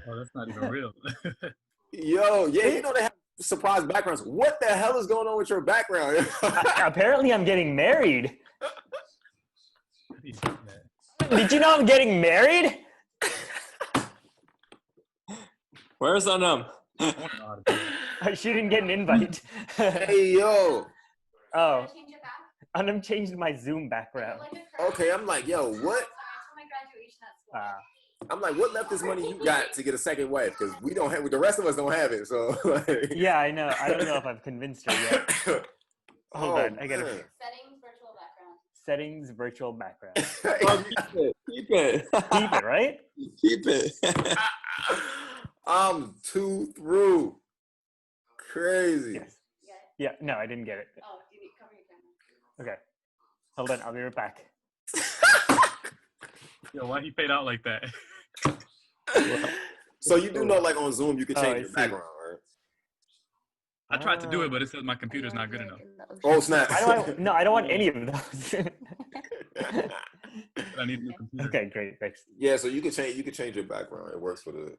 Oh, that's not even real. Yo, yeah, you know they have surprise backgrounds. What the hell is going on with your background? Apparently, I'm getting married. Did you know I'm getting married? Where's Anam? She didn't get an invite. Hey, yo. Oh. Anam changed my Zoom background. Okay, I'm like, yo, what? I'm like, what leftist money you got to get a second wife? Because we don't have, the rest of us don't have it. So, like. Yeah, I know. I don't know if I've convinced her yet. Hold on, I gotta. Settings, virtual background. Keep it, right? Keep it. I'm too through. Crazy. Yes. Yeah, no, I didn't get it. Oh, you need to cover your camera. Okay. Hold on, I'll be right back. Yo, why he fade out like that? So you do know, like on Zoom, you can change your background, right? I tried to do it, but it says my computer's not good enough. Oh snap! No, I don't want any of those. I need a new computer. Okay, great, thanks. Yeah, so you can change your background. It works for the.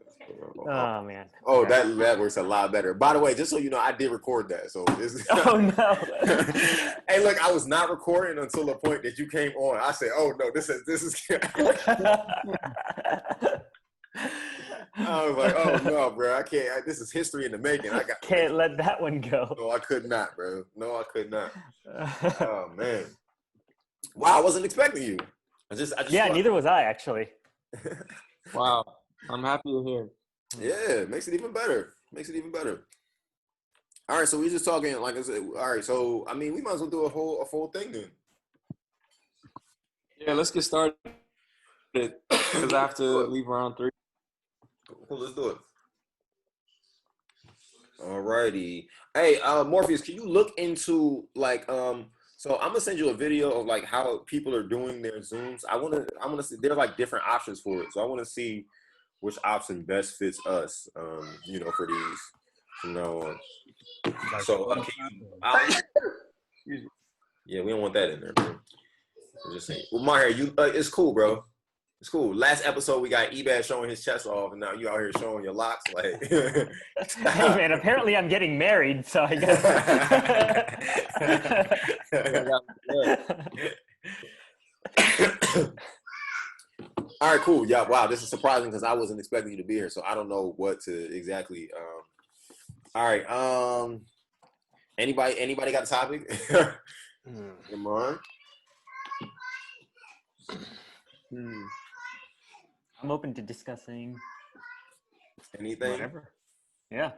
Oh man. Oh, okay. that works a lot better. By the way, just so you know, I did record that. So. Oh no. Hey, look, I was not recording until the point that you came on. I said, "Oh no, this is." I was like, "Oh no, bro, I can't. This is history in the making. I can't let that one go." No, I could not, bro. No, I could not. Oh man. Wow, I wasn't expecting you. I just yeah, neither was I actually. Wow, I'm happy you're here. Yeah, makes it even better. All right, so we just talking like I said. All right, so I mean, we might as well do a full thing then. Yeah, let's get started because I have to leave around 3. Cool, let's do it. All righty. Hey, Morpheus, can you look into like so I'm gonna send you a video of like how people are doing their Zooms. I wanna see there are like different options for it. So I wanna see which option best fits us, for these from now on. So yeah, we don't want that in there, bro. I'm just saying. Well, Mahir, it's cool, bro. It's cool. Last episode we got Ebad showing his chest off, and now you out here showing your locks. Like, hey man, apparently I'm getting married, so I guess. All right, cool. Yeah, wow, this is surprising because I wasn't expecting you to be here, so I don't know what to exactly. All right. Anybody got a topic? Come on. I'm open to discussing anything. Whatever. Yeah.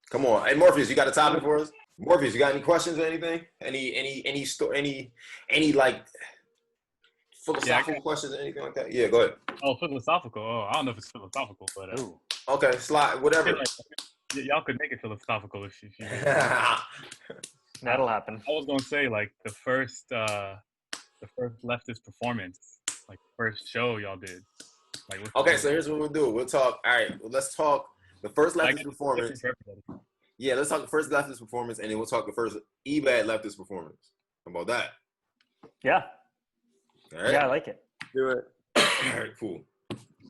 Come on. Hey, Morpheus, you got a topic for us? Morpheus, you got any questions or anything? Any like philosophical questions or anything like that? Yeah, go ahead. Oh, philosophical. Oh, I don't know if it's philosophical, but okay, slide whatever. Y'all could make it philosophical if you That'll happen. I was gonna say like the first leftist performance, like first show y'all did. Like, okay, so here's what we'll do. We'll talk. All right, let's talk the first leftist performance. Yeah, let's talk the first leftist performance, and then we'll talk the first Ebad leftist performance. How about that? Yeah. All right. Yeah, I like it. Do it. All right, cool.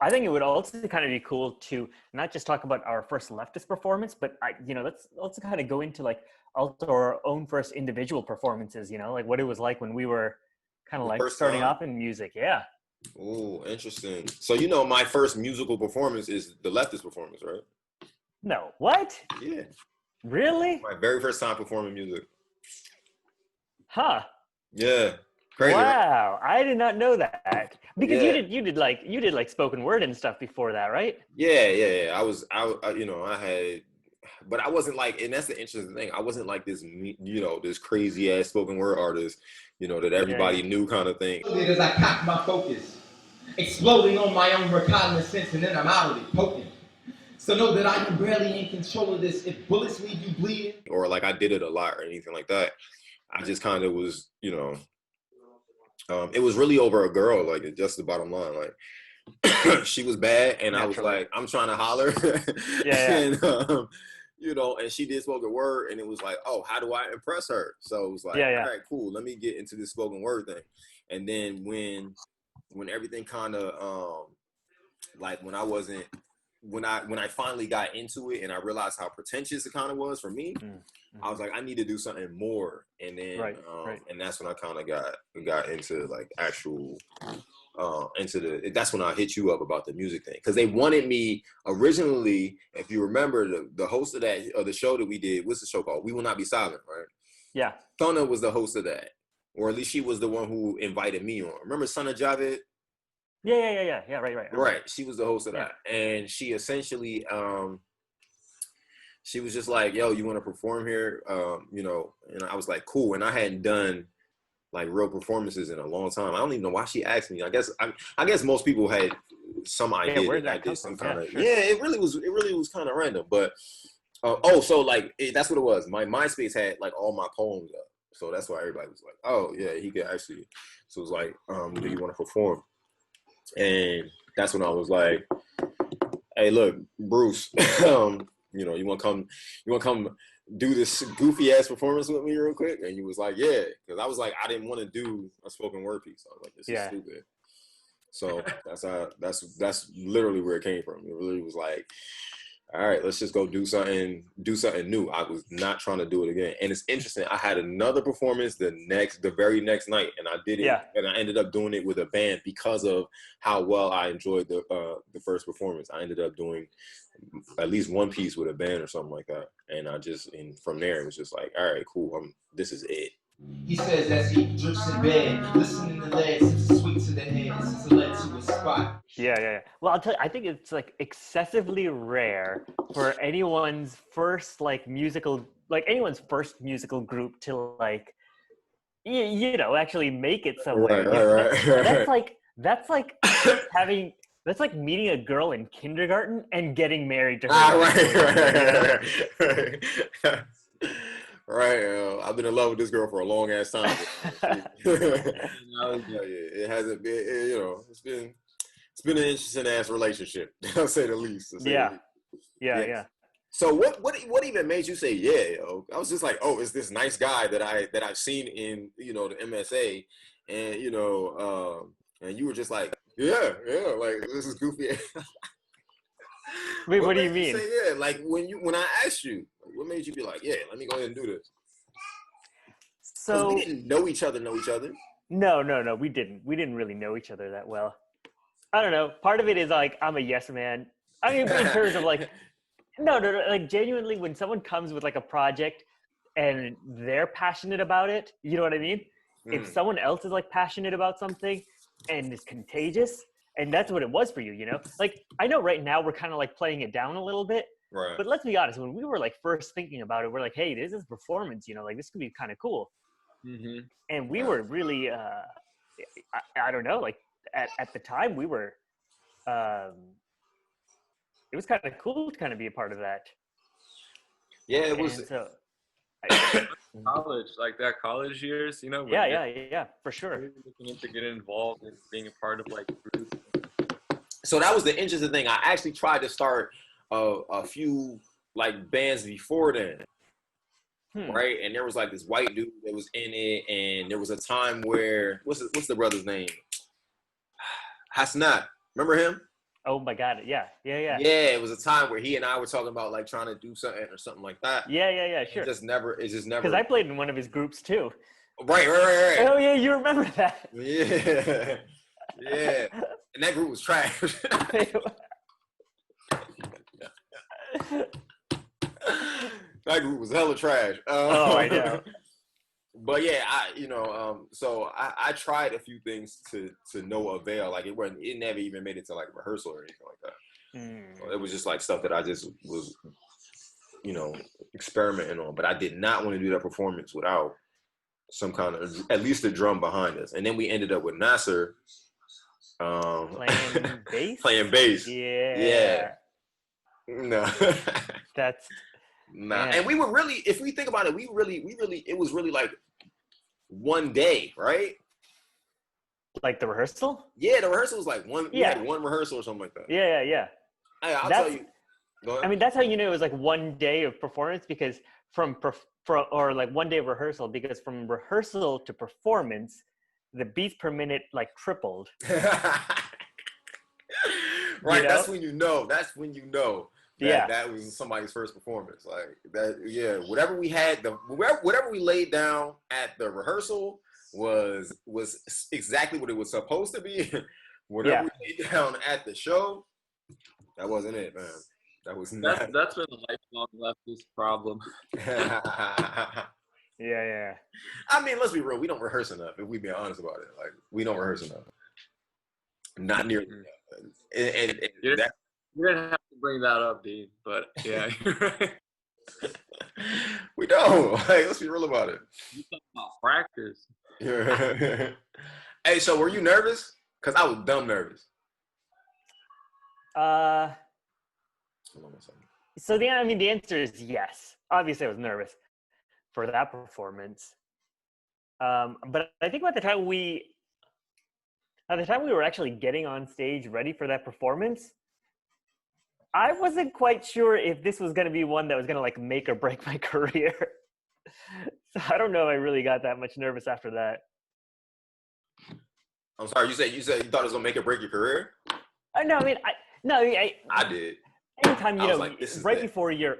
I think it would also kind of be cool to not just talk about our first leftist performance, but let's also kind of go into like also our own first individual performances. Like what it was like when we were kind of like starting off in music. Yeah. Oh, interesting. So my first musical performance is the leftist performance, right? No. What? Yeah. Really? My very first time performing music. Huh. Yeah. Crazy, wow, right? I did not know that because yeah. you did like spoken word and stuff before that, right? Yeah. I had, but I wasn't like, and that's the interesting thing. I wasn't like this, this crazy ass spoken word artist, that everybody knew kind of thing. As I cocked my focus, exploding on my own recognizance, and then I'm out of it, poking. So know that I am barely in control of this. If bullets leave you bleeding, or like I did it a lot or anything like that. I just kind of was, it was really over a girl, like just the bottom line. Like she was bad and I was like, I'm trying to holler. And, and she did spoken word and it was like, oh, how do I impress her? So it was like, all right, cool. Let me get into this spoken word thing. And then when everything kind of, like when I finally got into it and I realized how pretentious it kind of was for me, I was like, I need to do something more. And then, and that's when I kind of got into like actual, that's when I hit you up about the music thing. Cause they wanted me originally, if you remember the host of the show that we did, what's the show called? We Will Not Be Silent, right? Yeah. Sana was the host of that. Or at least she was the one who invited me on. Remember Sana Javed? Yeah, right. Right. She was the host of that. And she essentially, she was just like, yo, you want to perform here? You know, and I was like, cool. And I hadn't done like real performances in a long time. I don't even know why she asked me. I guess most people had some idea where that I that come did some from? kind of, Sure. it really was kind of random. But, so like, that's what it was. My MySpace had like all my poems up. So that's why everybody was like, oh yeah, he could actually. So it was like, do you want to perform? And that's when I was like, hey, look, Bruce, you know, you want to come do this goofy ass performance with me real quick? And he was like, yeah, because I was like, I didn't want to do a spoken word piece. I was like, this is stupid. So that's literally where it came from. It really was like, all right, let's just go do something new. I was not trying to do it again. And it's interesting. I had another performance the very next night, and I did it, and I ended up doing it with a band because of how well I enjoyed the first performance. I ended up doing at least one piece with a band or something like that, and from there it was just like, all right, cool. This is it. He says as he drifts in bed, listening to lead, sips a sweet to the head, sips a lead to a spot. Yeah. Well, I'll tell you, I think it's like excessively rare for anyone's first musical group to like, you know, actually make it somewhere. Right. That's like having. That's like meeting a girl in kindergarten and getting married to her. Right. I've been in love with this girl for a long ass time. It hasn't been. You know, it's been an interesting ass relationship. I'll say the least. Yeah. So what even made you say yeah? Yo? I was just like, oh, it's this nice guy that I've seen in, you know, the MSA, and you know, and you were just like, yeah, like this is goofy. Wait, what do you mean? Say yeah, like when I asked you, what made you be like, yeah, let me go ahead and do this? So we didn't know each other. No, we didn't. We didn't really know each other that well. I don't know. Part of it is like I'm a yes man. I mean, in terms of like, no, like genuinely, when someone comes with like a project and they're passionate about it, you know what I mean? If someone else is like passionate about something and is contagious, and that's what it was for you, you know? Like, I know right now we're kind of like playing it down a little bit, right? But let's be honest, when we were like first thinking about it, we're like, hey, this is performance, you know, like this could be kind of cool. And we were really, I don't know, like at the time we were, it was kind of cool to kind of be a part of that. Yeah, it was. And so, college, like that college years, you know. Yeah, for sure. Looking to get involved in being a part of like groups. So that was the interesting thing. I actually tried to start a few like bands before then, right? And there was like this white dude that was in it, and there was a time where what's the brother's name? Hasnat. Remember him? Oh my God! Yeah. Yeah, it was a time where he and I were talking about like trying to do something or something like that. Yeah, sure. It just never. Because I played in one of his groups too. Right. Oh yeah, you remember that? Yeah. And that group was trash. That group was hella trash. Oh, I know. But yeah, so I tried a few things to no avail. Like it never even made it to like rehearsal or anything like that. So it was just like stuff that I just was, you know, experimenting on. But I did not want to do that performance without some kind of, at least a drum behind us. And then we ended up with Nasser. Playing bass? Playing bass. Yeah. No. That's... Nah. And we were really, if we think about it, we really, it was really like one day, right? Like the rehearsal? Yeah, the rehearsal was like one, we had one rehearsal or something like that. Yeah. Hey, I'll tell you. Go ahead. I mean, that's how you know it was like one day of performance, because or like one day of rehearsal, because from rehearsal to performance, the beats per minute like tripled. Right, You know? that's when you know. That's when you know that Yeah. that was somebody's first performance. Like that, yeah. Whatever we had, whatever we laid down at the rehearsal was exactly what it was supposed to be. Whatever we laid down at the show, that wasn't it, man. That was not. That's been a lifelong leftist problem. Yeah. I mean, let's be real. We don't rehearse enough. If we be honest about it, like we don't rehearse enough. Not nearly enough. And You that. didn't have to bring that up, Dean. But yeah, you're right. We don't. Like, let's be real about it. You talking about practice? Hey, so were you nervous? Cause I was dumb nervous. Uh, Hold on a second. so the answer is yes. Obviously, I was nervous for that performance. But I think by the time we were actually getting on stage ready for that performance, I wasn't quite sure if this was going to be one that was going to like make or break my career. So I don't know if I really got that much nervous after that. I'm sorry. You said you thought it was gonna make or break your career. No, I mean, I did. anytime, I was like, this is right it. before you're,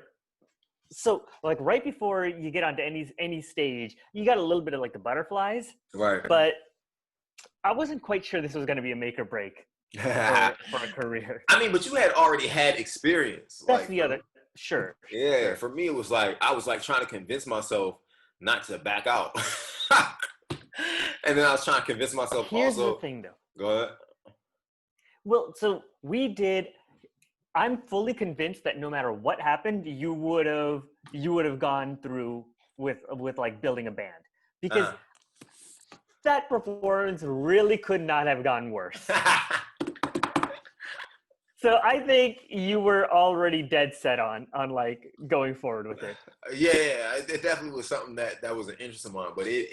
so like right before you get onto any stage, you got a little bit of like the butterflies, Right. but I wasn't quite sure this was going to be a make or break for a career. I mean, but you had already had experience. That's like, the other, sure. Yeah, for me, it was like I was like trying to convince myself not to back out, and then I was trying to convince myself. Here's also, the thing, though. Go ahead. Well, so we did. I'm fully convinced that no matter what happened, you would have gone through with like building a band, because that performance really could not have gone worse. So I think you were already dead set on like going forward with it. Yeah, it definitely was something that was an interest of mine. But you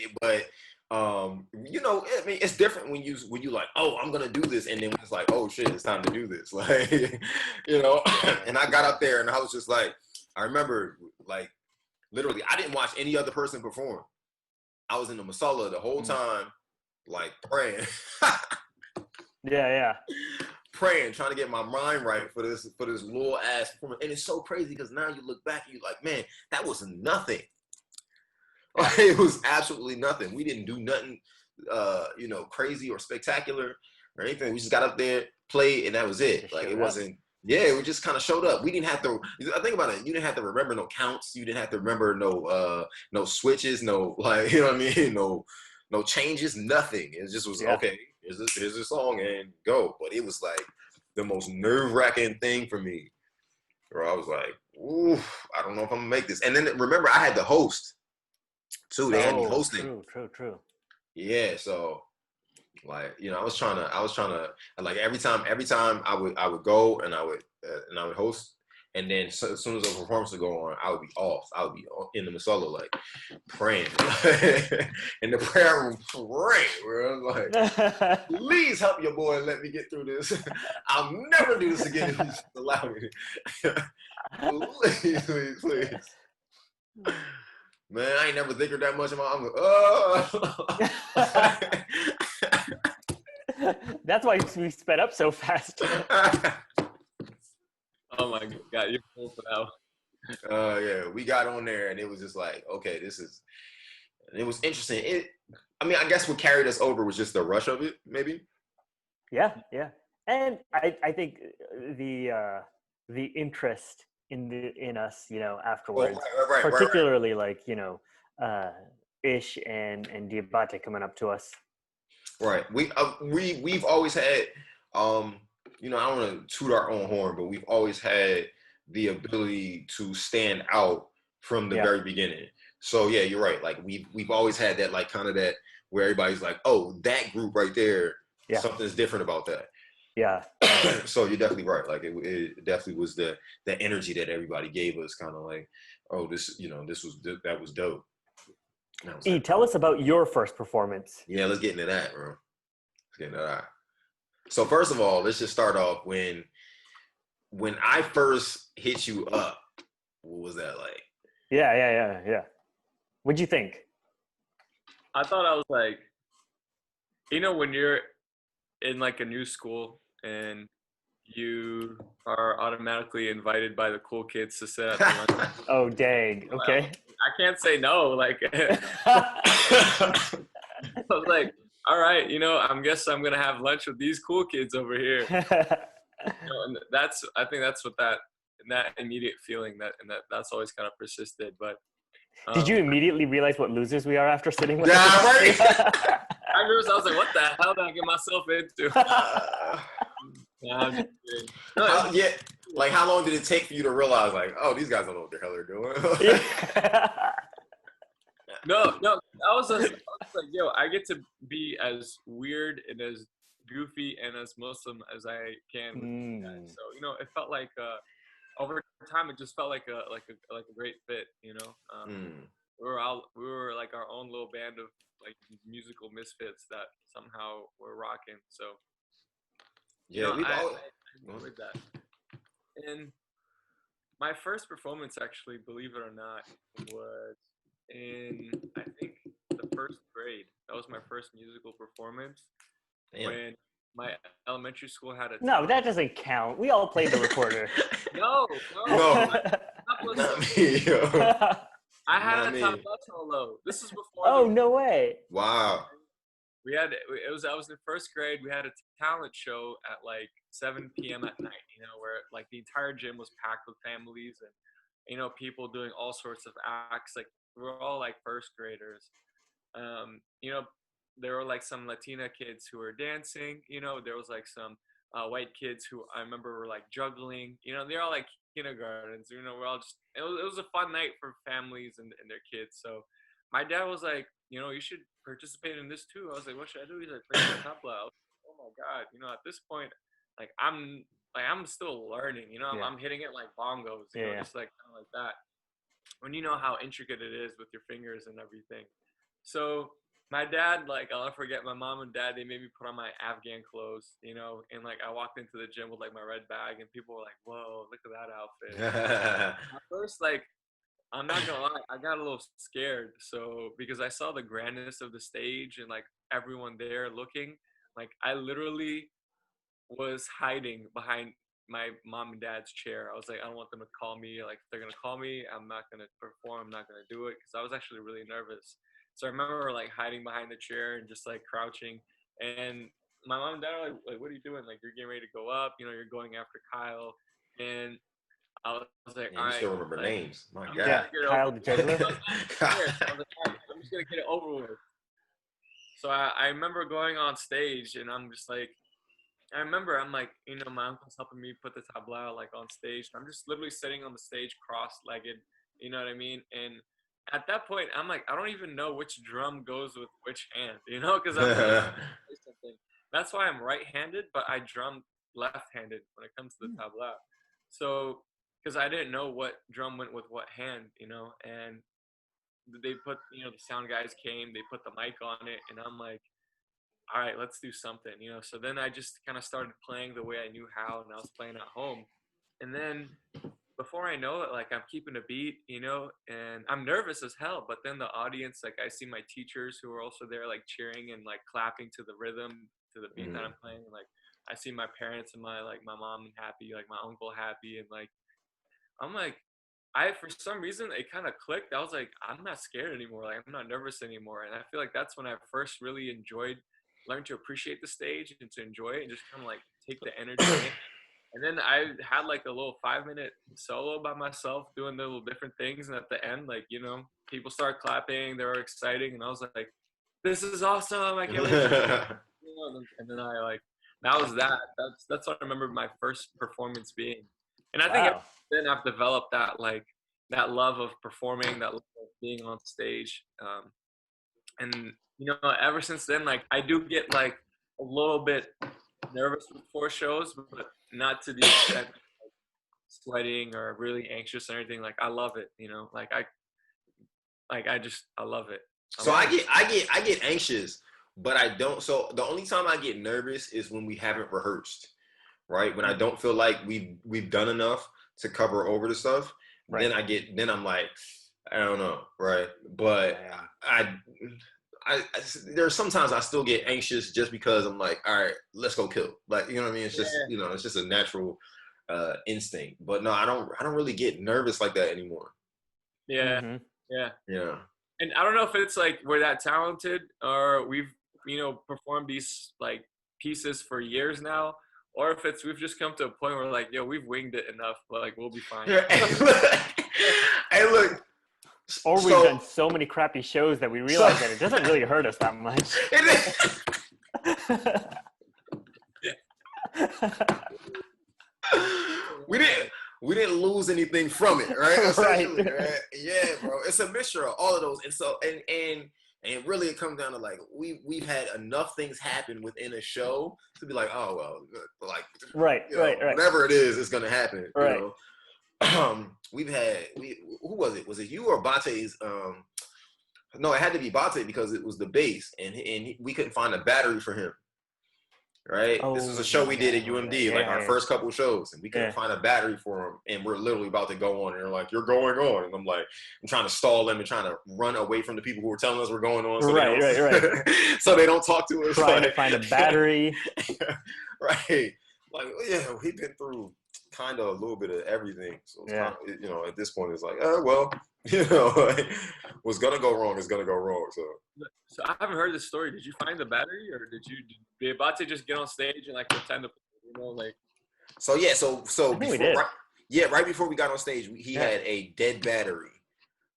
know, I mean, it's different when you like, oh, I'm gonna do this, and then it's like, oh shit, it's time to do this. Like, you know, and I got up there and I was just like, I remember like literally, I didn't watch any other person perform. I was in the masala the whole time, like praying. Yeah. Praying, trying to get my mind right for this little ass performance. And it's so crazy because now you look back and you're like, man, that was nothing. It was absolutely nothing. We didn't do nothing, you know, crazy or spectacular or anything. We just got up there, played, and that was it. Just like it showed wasn't. Yeah, we just kind of showed up. We didn't have to. I think about it. You didn't have to remember no counts. You didn't have to remember no switches. No, like, you know what I mean. No changes. Nothing. It just was okay. Here's this song and go. But it was like the most nerve-wracking thing for me, where I was like, ooh, I don't know if I'm gonna make this. And then remember, I had the host too. They had me hosting. True. Yeah, so like, you know, I was trying to like every time I would go and I would host. And then as soon as the performance would go on, I would be off. I would be in the masala, like praying in the prayer room, praying. Where I was like, please help your boy and let me get through this. I'll never do this again if you just allow me. Please. Man, I ain't never thinking that much about. That's why we sped up so fast. Oh my God, you're full for that. Yeah, we got on there and it was just like, okay, it was interesting. I mean, I guess what carried us over was just the rush of it, maybe. Yeah. And I think the interest in us, you know, afterwards, right. particularly like, you know, Ish and Diabate coming up to us. Right. We've always had, you know, I don't want to toot our own horn, but we've always had the ability to stand out from the very beginning. So yeah, you're right. Like we've always had that, like kind of that where everybody's like, oh, that group right there, something's different about that. Yeah. So you're definitely right. Like it definitely was the energy that everybody gave us, kind of like, oh, this, you know, that was dope. Tell us about your first performance. Yeah, let's get into that, bro. Let's get into that. So first of all, let's just start off when I first hit you up. What was that like? Yeah. What'd you think? I thought I was like, you know, when you're in like a new school and you are automatically invited by the cool kids to sit at the lunch. Oh, dang. Okay. I can't say no. Like, I was like, all right, you know, I guess I'm gonna have lunch with these cool kids over here. You know, and I think that's what that immediate feeling that's always kind of persisted. But Did you immediately realize what losers we are after sitting with Yeah, us? right. I was like, what the hell did I get myself into? Nah, I'm just kidding. No, Yeah, like how long did it take for you to realize, like, oh, these guys don't know what the hell they're doing? no, I was like, yo, I get to be as weird and as goofy and as Muslim as I can with these guys. So, you know, it felt like over time, it just felt like a great fit. You know, we were like our own little band of like musical misfits that somehow were rocking. So, Yeah, you know, I enjoyed that. And my first performance, actually, believe it or not, was in, I think, the first grade. That was my first musical performance. Damn. When my elementary school had a No, that doesn't count. We all played the recorder. No. Not me, yo. I had Not a me. top solo. This is before. Oh, no way. Wow. I was in first grade. We had a talent show at like 7 p.m. at night, you know, where like the entire gym was packed with families and, you know, people doing all sorts of acts. Like we were all like first graders. You know, there were like some Latina kids who were dancing, you know, there was like some white kids who I remember were like juggling, you know, they're all like kindergartens, you know, we're all just, it was a fun night for families and their kids. So my dad was like, you know, you should participate in this too. I was like, what should I do? He's like, play the tabla. I was like, oh my God, you know, at this point, like I'm still learning, you know, I'm hitting it like bongos, you know, just like kind of like that. When you know how intricate it is with your fingers and everything. So my dad, like, I'll never forget, my mom and dad, they made me put on my Afghan clothes, you know, and like I walked into the gym with like my red bag and people were like, whoa, look at that outfit. At first, like, I'm not gonna lie, I got a little scared. So because I saw the grandness of the stage and like everyone there looking, like I literally was hiding behind my mom and dad's chair. I was like, I don't want them to call me. Like, if they're gonna call me, I'm not gonna perform. I'm not gonna do it because I was actually really nervous. So I remember like hiding behind the chair and just like crouching. And my mom and dad are like, what are you doing? Like, you're getting ready to go up. You know, you're going after Kyle. And I was like, all You right. still remember like, names. My God. Yeah, Kyle the juggler. I was like, all right, I'm just gonna get it over with. So I remember going on stage and I'm just like, I'm like, you know, my uncle's helping me put the tabla like on stage. I'm just literally sitting on the stage cross-legged, you know what I mean? And at that point, I'm like, I don't even know which drum goes with which hand, you know, because I'm like, something. That's why I'm right-handed, but I drum left-handed when it comes to the tabla. So, because I didn't know what drum went with what hand, you know, and they put, you know, the sound guys came, they put the mic on it, and I'm like, all right, let's do something, you know. So then I just kind of started playing the way I knew how, and I was playing at home. And then before I know it, like I'm keeping a beat, you know, and I'm nervous as hell. But then the audience, like I see my teachers who are also there, like cheering and like clapping to the rhythm, to the beat that I'm playing. Like I see my parents and my mom happy, like my uncle happy, and like I'm like, for some reason it kind of clicked. I was like, I'm not scared anymore. Like I'm not nervous anymore. And I feel like that's when I first really learned to appreciate the stage and to enjoy it and just kind of like take the energy in. And then I had like a little 5-minute solo by myself doing little different things. And at the end, like, you know, people start clapping, they were exciting. And I was like, this is awesome. I can't wait. And then I like, that was that. That's what I remember my first performance being. And I think then I've developed that, like, that love of performing, that love of being on stage. And, you know, ever since then, like, I do get, like, a little bit nervous before shows, but not to the extent of, like, sweating or really anxious or anything. Like, I love it, you know? Like, I love it. I get anxious, but I don't. So the only time I get nervous is when we haven't rehearsed, right? When I don't feel like we've done enough to cover over the stuff. Right. Then I'm like, I don't know, right? But there's sometimes I still get anxious just because I'm like, all right, let's go kill. Like, you know what I mean? It's just, you know, it's just a natural instinct. But no, I don't really get nervous like that anymore. Yeah. Mm-hmm. Yeah. And I don't know if it's like we're that talented or we've, you know, performed these like pieces for years now, or if it's we've just come to a point where like, yo, we've winged it enough, but like we'll be fine. Hey, look. Or we've done so many crappy shows that we realize that it doesn't really hurt us that much. We didn't lose anything from it, right? Essentially, Right. Yeah, bro. It's a mixture of all of those, and so and really it comes down to like we've had enough things happen within a show to be like, oh well, like right, you know, right. whatever it is, it's gonna happen. Right. You know? Who was it? Was it you or Bate's? No, it had to be Bate because it was the bass, and we couldn't find a battery for him. Right, this was a show we did at UMD, like our first couple shows, and we couldn't find a battery for him, and we're literally about to go on, and they're like, "You're going on," and I'm like, I'm trying to stall them and trying to run away from the people who were telling us we're going on, so right. So they don't talk to us. Trying to find a battery. Right, like yeah, we've been through kind of a little bit of everything, so it's kind of, you know, at this point it's like, well, you know, what's gonna go wrong is gonna go wrong. So I haven't heard this story. Did you find the battery, or did Diabate just get on stage and like pretend to, you know, like? So yeah, so before, we did. Right before we got on stage, he had a dead battery.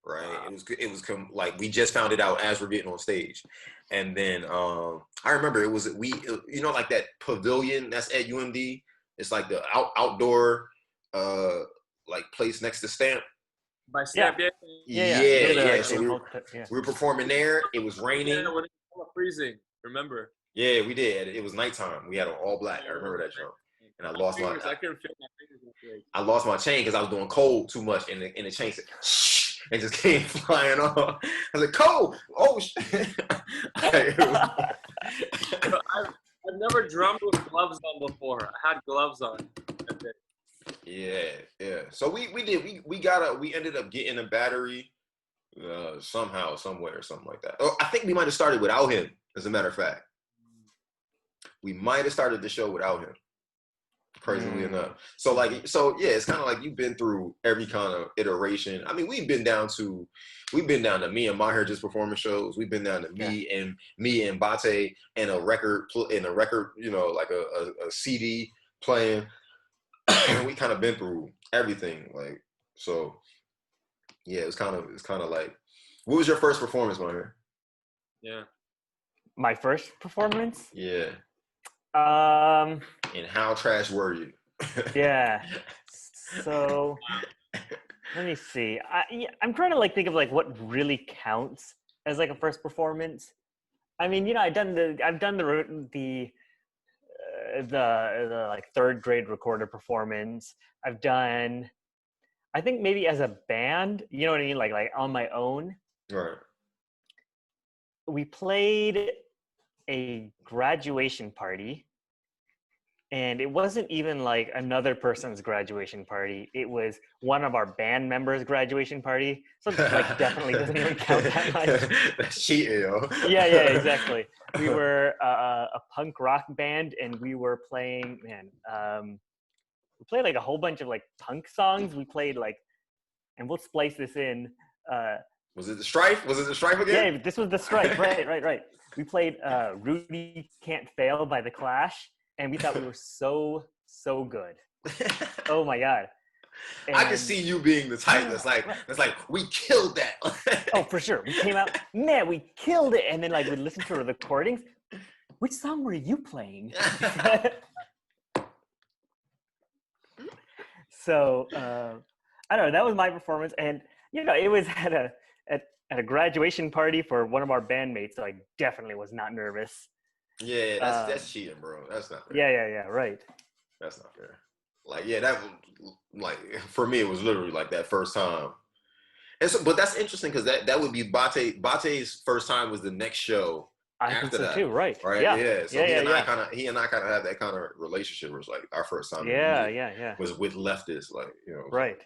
Right, wow. It was like we just found it out as we're getting on stage, and then I remember it was you know, like that pavilion that's at UMD. It's like the outdoor like place next to Stamp. By Stamp, yeah. So we were performing there. It was raining. Yeah, when it was freezing. Remember? Yeah, we did. It was nighttime. We had on all black. I remember that jump. And I lost my. I couldn't feel my fingers. I lost my chain because I was doing cold too much, and the chain said, "Shh," and just came flying off. I was like, "Cold! Oh shit!" I've never drummed with gloves on before. I had gloves on. Yeah. So we ended up getting a battery somehow, somewhere, something like that. Oh, I think we might have started without him, as a matter of fact. We might have started the show without him, crazily enough. So yeah, it's kind of like you've been through every kind of iteration. I mean, we've been down to me and Mahir just performing shows. We've been down to me and Bate and a record, you know, like a CD playing. We kind of been through everything, like, so yeah, it's kind of like, what was your first performance, Mahir? Yeah, my first performance. Yeah. And how trash were you? Yeah. So let me see. I'm trying to like think of like what really counts as like a first performance. I mean, you know, I've done the like third grade recorder performance. I've done, I think maybe as a band, you know what I mean? Like on my own. Right. We played a graduation party, and it wasn't even like another person's graduation party. It was one of our band members' graduation party. So like definitely doesn't even count that much. That's cheating, yo. Yeah, exactly. We were a punk rock band, and we were playing, we played like a whole bunch of like punk songs. We played like, and we'll splice this in. Was it the Strife? Was it the Strife again? Yeah, this was the Strife. Right. We played Rudy Can't Fail by The Clash, and we thought we were so good. Oh my God. And I can see you being the type that's like, we killed that. Oh, for sure. We came out, man, we killed it. And then like we listened to the recordings. Which song were you playing? So I don't know. That was my performance, and you know, it was at a graduation party for one of our bandmates. So I definitely was not nervous. Yeah, that's cheating, bro. That's not fair. Yeah, right. That's not fair. Like, yeah, that was like, for me, it was literally like that first time. And so, but that's interesting because that would be Bate's first time was the next show. I think so too, right? Yeah. So he and I kind of have that kind of relationship where it's like our first time. Yeah. Was with Leftist, like, you know. Right.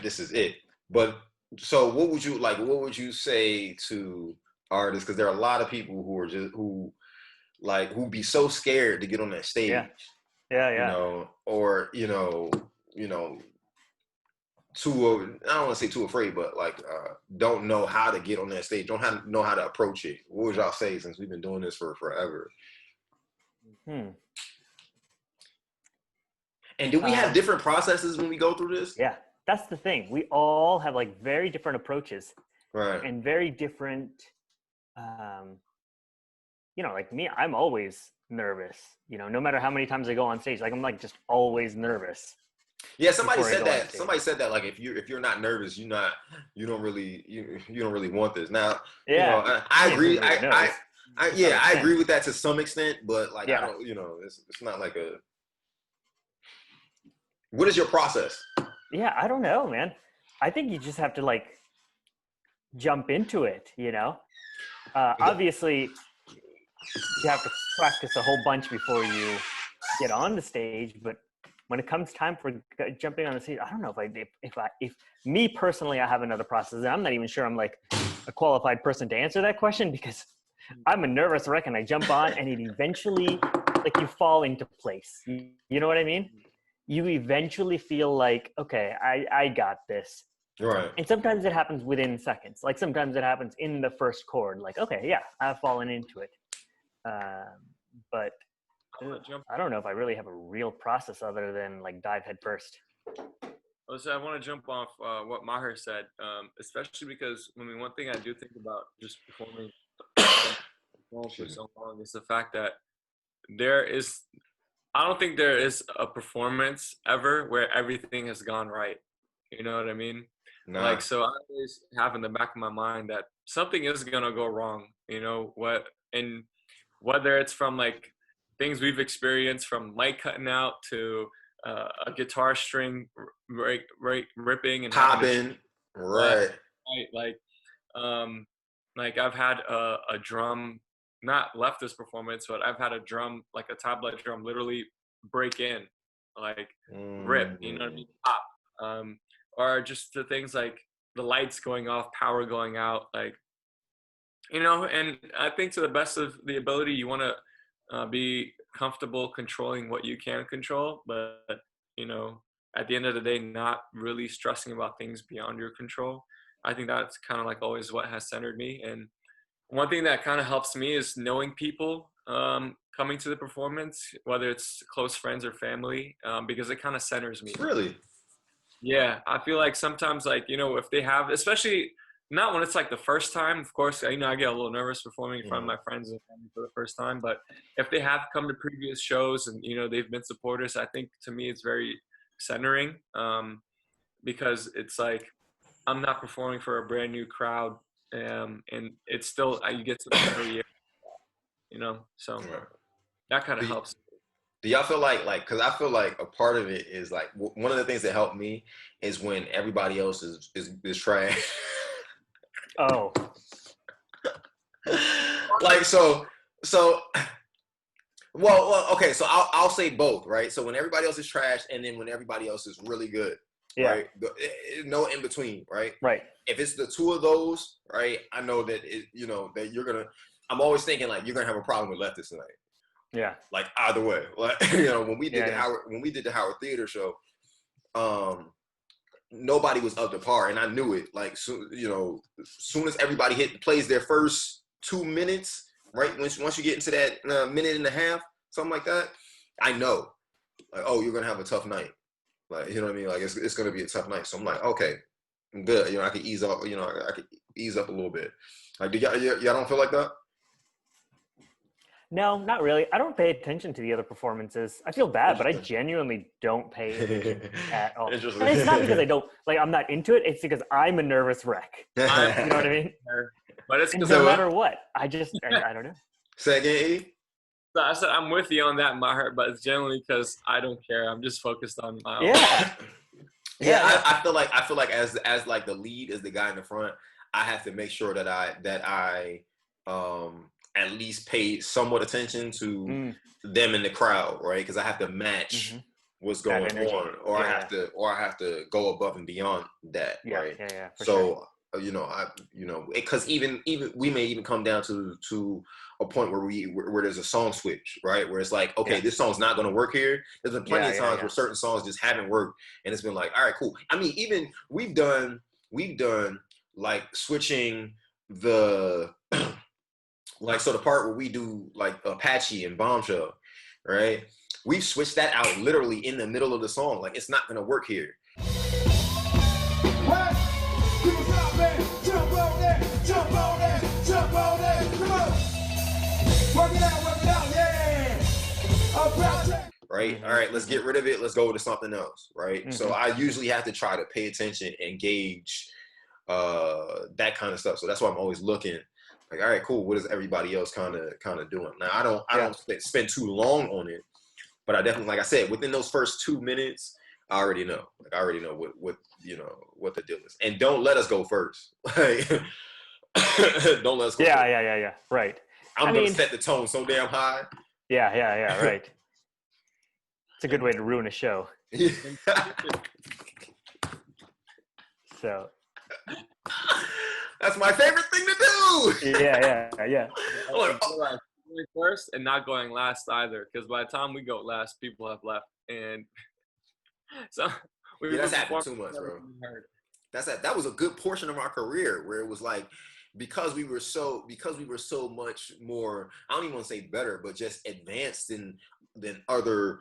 This is it. But so what would you say to artists, because there are a lot of people who be so scared to get on that stage. Yeah. You know, or too, I don't want to say too afraid, but like don't know how to get on that stage, don't know how to approach it. What would y'all say, since we've been doing this for forever? And do we have different processes when we go through this? Yeah, that's the thing. We all have like very different approaches, right? And very different. Like me, I'm always nervous. No matter how many times I go on stage, like I'm like just always nervous. Yeah, somebody said that. Somebody said that, like if you're not nervous, you don't really want this. Now, yeah, I agree. I agree with that to some extent, but like I don't, it's not like a. What is your process? Yeah, I don't know, man. I think you just have to like jump into it. Obviously, you have to practice a whole bunch before you get on the stage, but when it comes time for jumping on the stage, I don't know if me personally, I have another process. And I'm not even sure I'm like a qualified person to answer that question, because I'm a nervous wreck and I jump on and it eventually, like, you fall into place. You know what I mean? You eventually feel like, okay, I got this. Right. And sometimes it happens within seconds. Like sometimes it happens in the first chord. Like, okay, yeah, I've fallen into it. But I don't know if I really have a real process other than like dive head first. So I want to jump off what Mahir said, especially because one thing I do think about just performing for so long is the fact that I don't think there is a performance ever where everything has gone right. You know what I mean? Nah. Like, so I always have in the back of my mind that something is gonna go wrong. And whether it's from like things we've experienced, from light cutting out to a guitar string ripping and popping, right? Like I've had a drum, not leftist performance, but I've had a drum, like a tablet drum, literally break in, like rip. You know what I mean? Pop. Or just the things like the lights going off, power going out, like. And I think to the best of the ability, you want to be comfortable controlling what you can control, but, at the end of the day, not really stressing about things beyond your control. I think that's kind of like always what has centered me. And one thing that kind of helps me is knowing people coming to the performance, whether it's close friends or family, because it kind of centers me. Really? Yeah. I feel like sometimes, like, if they have, especially not when it's like the first time, of course, I get a little nervous performing in front of my friends and family for the first time, but if they have come to previous shows and, they've been supporters, I think to me it's very centering, because it's like, I'm not performing for a brand new crowd, and it's still, you get to the year, so that kind of helps. Do y'all feel like, because I feel like a part of it is like, one of the things that helped me is when everybody else is trash. Oh. Like, well, okay, so I'll say both, right? So when everybody else is trash, and then when everybody else is really good, right? No in between, right? Right. If it's the two of those, right, I know that that you're gonna. I'm always thinking like you're gonna have a problem with Leftist tonight. Yeah. Like either way, like when we did the Howard Theater show, nobody was up to par, and I knew it. Like soon as everybody plays their first 2 minutes, right? Once you get into that minute and a half, something like that, I know, like, oh, you're gonna have a tough night. Like, you know what I mean? Like it's gonna be a tough night. So I'm like, okay, I'm good. I can ease up. I could ease up a little bit. Like, do y'all don't feel like that? No, not really. I don't pay attention to the other performances. I feel bad, but I genuinely don't pay attention at all. And it's not because I'm not into it. It's because I'm a nervous wreck. You know what I mean? But it's no matter what. I don't know. Say again, E? So I said I'm with you on that, Mahir, but it's generally because I don't care. I'm just focused on my own. Yeah. I feel like as like the lead, as the guy in the front, I have to make sure that I at least pay somewhat attention to them in the crowd, right? Because I have to match what's going on, or I have to go above and beyond that, right? Yeah, so because even we may even come down to a point where there's a song switch, right? Where it's like, okay, this song's not going to work here. There's been plenty of times where certain songs just haven't worked, and it's been like, all right, cool. I mean, even we've done like switching the like, so the part where we do like Apache and Bombshell, right? We've switched that out literally in the middle of the song. Like, it's not going to work here. Right? All right, let's get rid of it. Let's go to something else, right? So I usually have to try to pay attention and gauge that kind of stuff. So that's why I'm always looking like, all right, cool. What is everybody else kind of doing? Now, I don't spend too long on it, but I definitely, like I said, within those first 2 minutes, I already know. Like, I already know what the deal is. And don't let us go first. Like, don't let us go first. Yeah. Right. I'm going to set the tone so damn high. Yeah. Right. It's a good way to ruin a show. So. That's my favorite thing to do. Yeah. Going first and not going last either, because by the time we go last, people have left, and so that's happened too much, bro. That was a good portion of our career where it was like, because we were so much more, I don't even want to say better, but just advanced than other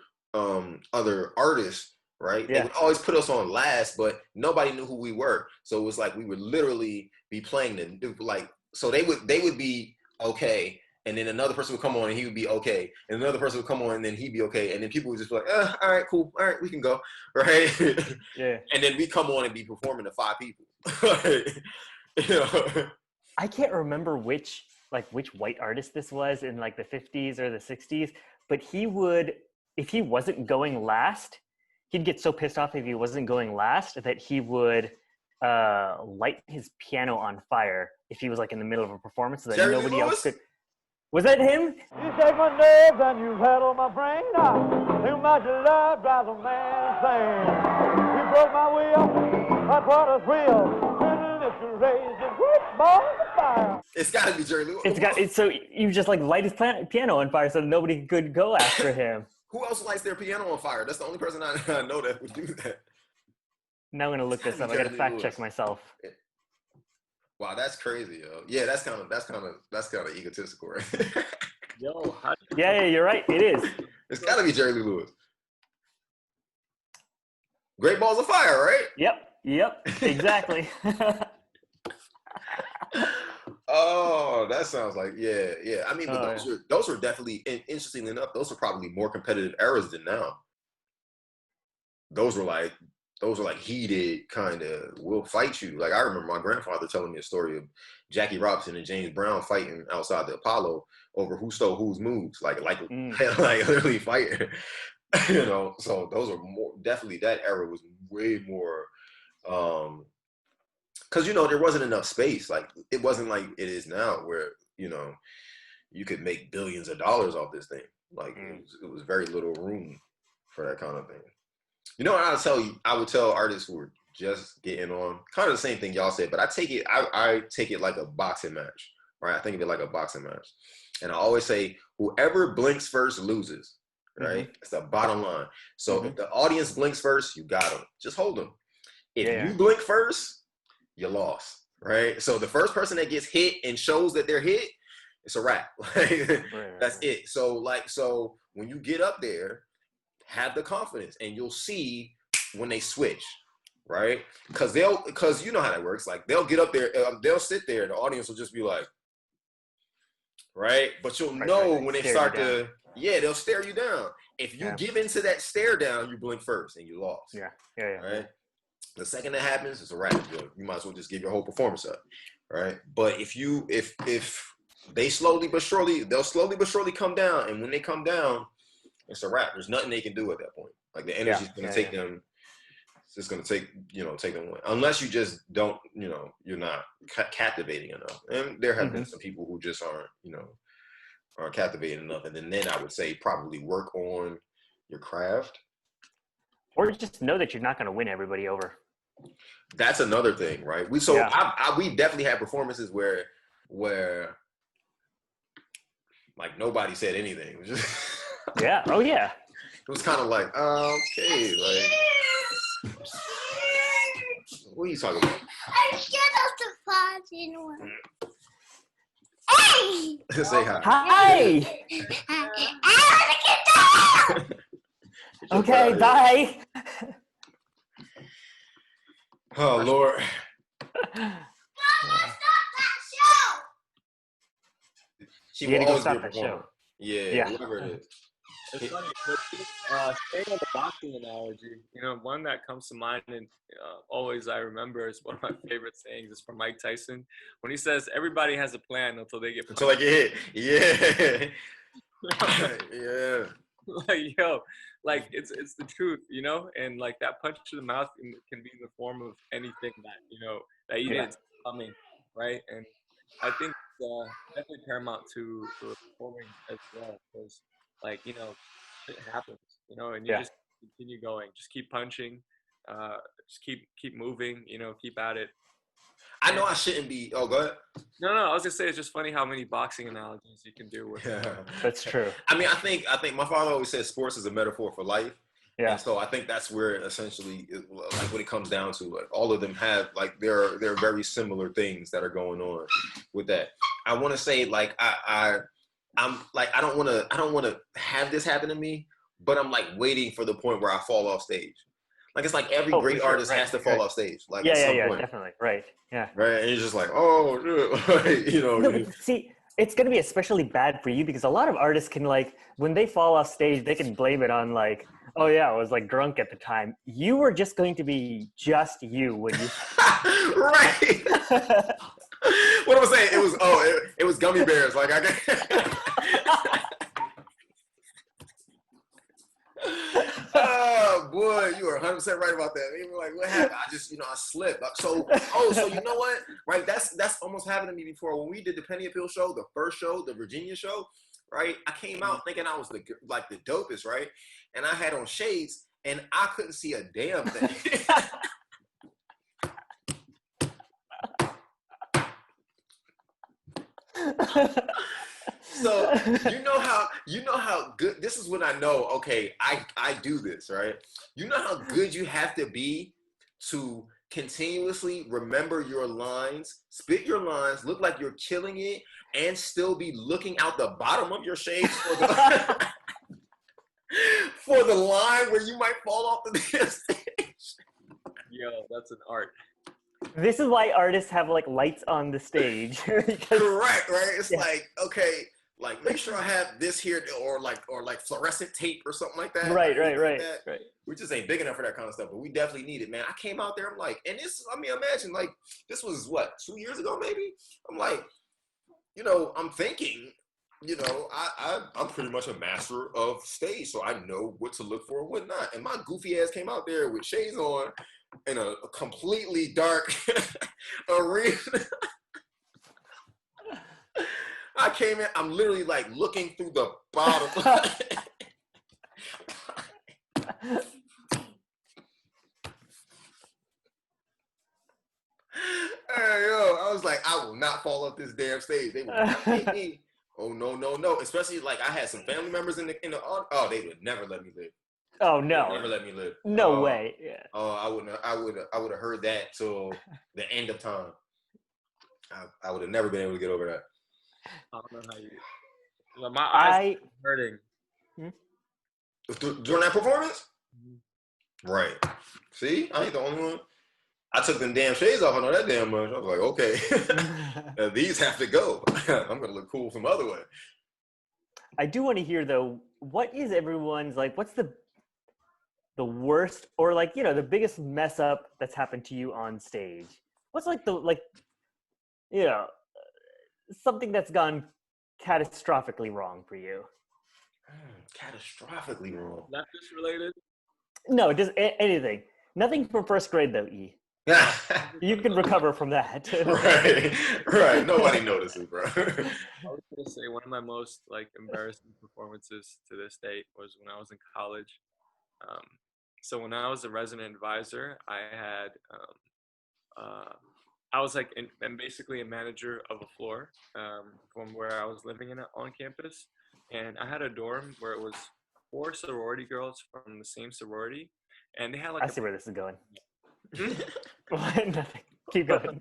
artists. Right? Yeah. They would always put us on last, but nobody knew who we were. So it was like we would literally be playing them. Like, so they would be okay, and then another person would come on and he would be okay, and another person would come on and then he'd be okay, and then people would just be like, all right, cool, all right, we can go, right? Yeah. And then we come on and be performing to 5 people. I can't remember which white artist this was in like the 50s or the 60s, but he would, if he wasn't going last, he'd get so pissed off if he wasn't going last that he would light his piano on fire if he was like in the middle of a performance so that nobody else could. Was that him? You take my nerves and you rattle my brain. Too much love drives a man insane. You broke my wheel, I brought us real. If you raise the whoop, balls of fire. It's got to be Jerry Lewis. So you just like light his piano on fire so nobody could go after him. Who else lights their piano on fire? That's the only person I know that would do that. Now I'm gonna look this up. I gotta fact check myself. Wow, that's crazy, yo. Yeah, that's kind of egotistical, right? Yo, yeah, you're right. It is. It's got to be Jerry Lee Lewis. Great Balls of Fire, right? Yep, exactly. Oh, that sounds like yeah. I mean, but those are definitely, and interestingly enough, those are probably more competitive eras than now. Those were like heated kind of, we'll fight you. Like, I remember my grandfather telling me a story of Jackie Robinson and James Brown fighting outside the Apollo over who stole whose moves, like literally fighting. So those are more, definitely that era was way more, because there wasn't enough space. Like, it wasn't like it is now where you could make billions of dollars off this thing. Like, it was very little room for that kind of thing. I would tell artists who are just getting on, kind of the same thing y'all said, but I take it like a boxing match, right? I think of it like a boxing match. And I always say, whoever blinks first loses, right? It's the bottom line. So if the audience blinks first, you got them. Just hold them. If you blink first, you lost, right? So the first person that gets hit and shows that they're hit, it's a wrap. That's it. So when you get up there, have the confidence, and you'll see when they switch, right? Because you know how that works. Like, they'll get up there, they'll sit there, and the audience will just be like, right? But you'll know when they start to, they'll stare you down. If you give into that stare down, you blink first, and you lost. Yeah. Right? The second that happens, it's a wrap. You might as well just give your whole performance up, right? But if they slowly but surely come down, and when they come down, it's a wrap. There's nothing they can do at that point. Like, the energy's going to take them. It's just going to take them away. Unless you just don't, you're not captivating enough. And there have been some people who just aren't captivating enough. And then I would say probably work on your craft. Or just know that you're not going to win everybody over. That's another thing, right? We definitely had performances where like nobody said anything. It was just Yeah. Oh yeah. it was kind of like, okay, like what are you talking about? I should have Hey! Say hi. Hi. I want to get down! Okay. Bye. Oh Lord. Stop that show! She You will gotta go always stop be a that performer. show. Yeah, Yeah. whoever it is. It's funny. Staying on the boxing analogy, one that comes to mind and always I remember is one of my favorite sayings is from Mike Tyson when he says, "Everybody has a plan until they get punched." Until I get hit. Yeah. Yeah. Like it's the truth, and like that punch to the mouth can be in the form of anything that that you didn't see coming, right? And I think it's definitely paramount to performing as well, because it happens, and you just continue going, just keep punching, just keep moving, keep at it. I know I shouldn't be. Oh, go ahead. No, I was gonna say it's just funny how many boxing analogies you can do with. That's true. I mean, I think my father always said sports is a metaphor for life. Yeah. And so I think that's where essentially, like, what it comes down to, like, all of them have, like, there are very similar things that are going on with that. I want to say, like, I'm like, I don't want to have this happen to me, but I'm like waiting for the point where I fall off stage. Like, it's like every great artist has to fall off stage. Like, at some point. Definitely. Right. Yeah. Right. And you're just like, oh, dude. No, but see, it's going to be especially bad for you because a lot of artists can, like, when they fall off stage, they can blame it on, like, oh yeah, I was like drunk at the time. You were just going to be just you when you. Right. What am I saying? It was gummy bears. Like, I got. Oh boy, you are 100% right about that. You were like, what happened? I just, I slipped. So you know what? Right, that's almost happened to me before. When we did the Penny Appeal show, the first show, the Virginia show, right? I came out thinking I was the dopest, right? And I had on shades, and I couldn't see a damn thing. So you know how good this is when I know, okay, I do this, right? You know how good you have to be to continuously remember your lines, spit your lines, look like you're killing it, and still be looking out the bottom of your shades for the for the line where you might fall off the stage. Yo, that's an art. This is why artists have, like, lights on the stage. Correct, right? It's like, okay, like, make sure I have this here, or like fluorescent tape or something like that. Right. We just ain't big enough for that kind of stuff, but we definitely need it, man. I came out there, I'm like, and this, I mean, imagine, like, this was what, 2 years ago, maybe? I'm like, I'm thinking, I'm pretty much a master of stage, so I know what to look for and what not. And my goofy ass came out there with shades on in a completely dark arena. I came in, I'm literally like looking through the bottom. Hey, yo, I was like, I will not fall off this damn stage. They would not hit me. Oh, no. Especially, like, I had some family members in the oh, they would never let me live. Oh no! Never let me live. No way. Yeah. Oh, I would have heard that till the end of time. I would have never been able to get over that. I don't know how you. My eyes are hurting. During that performance? Right. See, I ain't the only one. I took them damn shades off. I know that damn much. I was like, okay, these have to go. I'm gonna look cool some other way. I do want to hear though. What is everyone's, like? What's the worst, or, like, the biggest mess up that's happened to you on stage? What's, like, something that's gone catastrophically wrong for you? Catastrophically wrong. Leftist related? No, just anything. Nothing from first grade though, E. You can recover from that. Right. Nobody notices, bro. I was gonna say one of my most, like, embarrassing performances to this date was when I was in college. So when I was a resident advisor, I had I was like and basically a manager of a floor from where I was living in on campus, and I had a dorm where it was 4 sorority girls from the same sorority, and they had like I see where this is going. Hmm? What? Nothing. Keep going.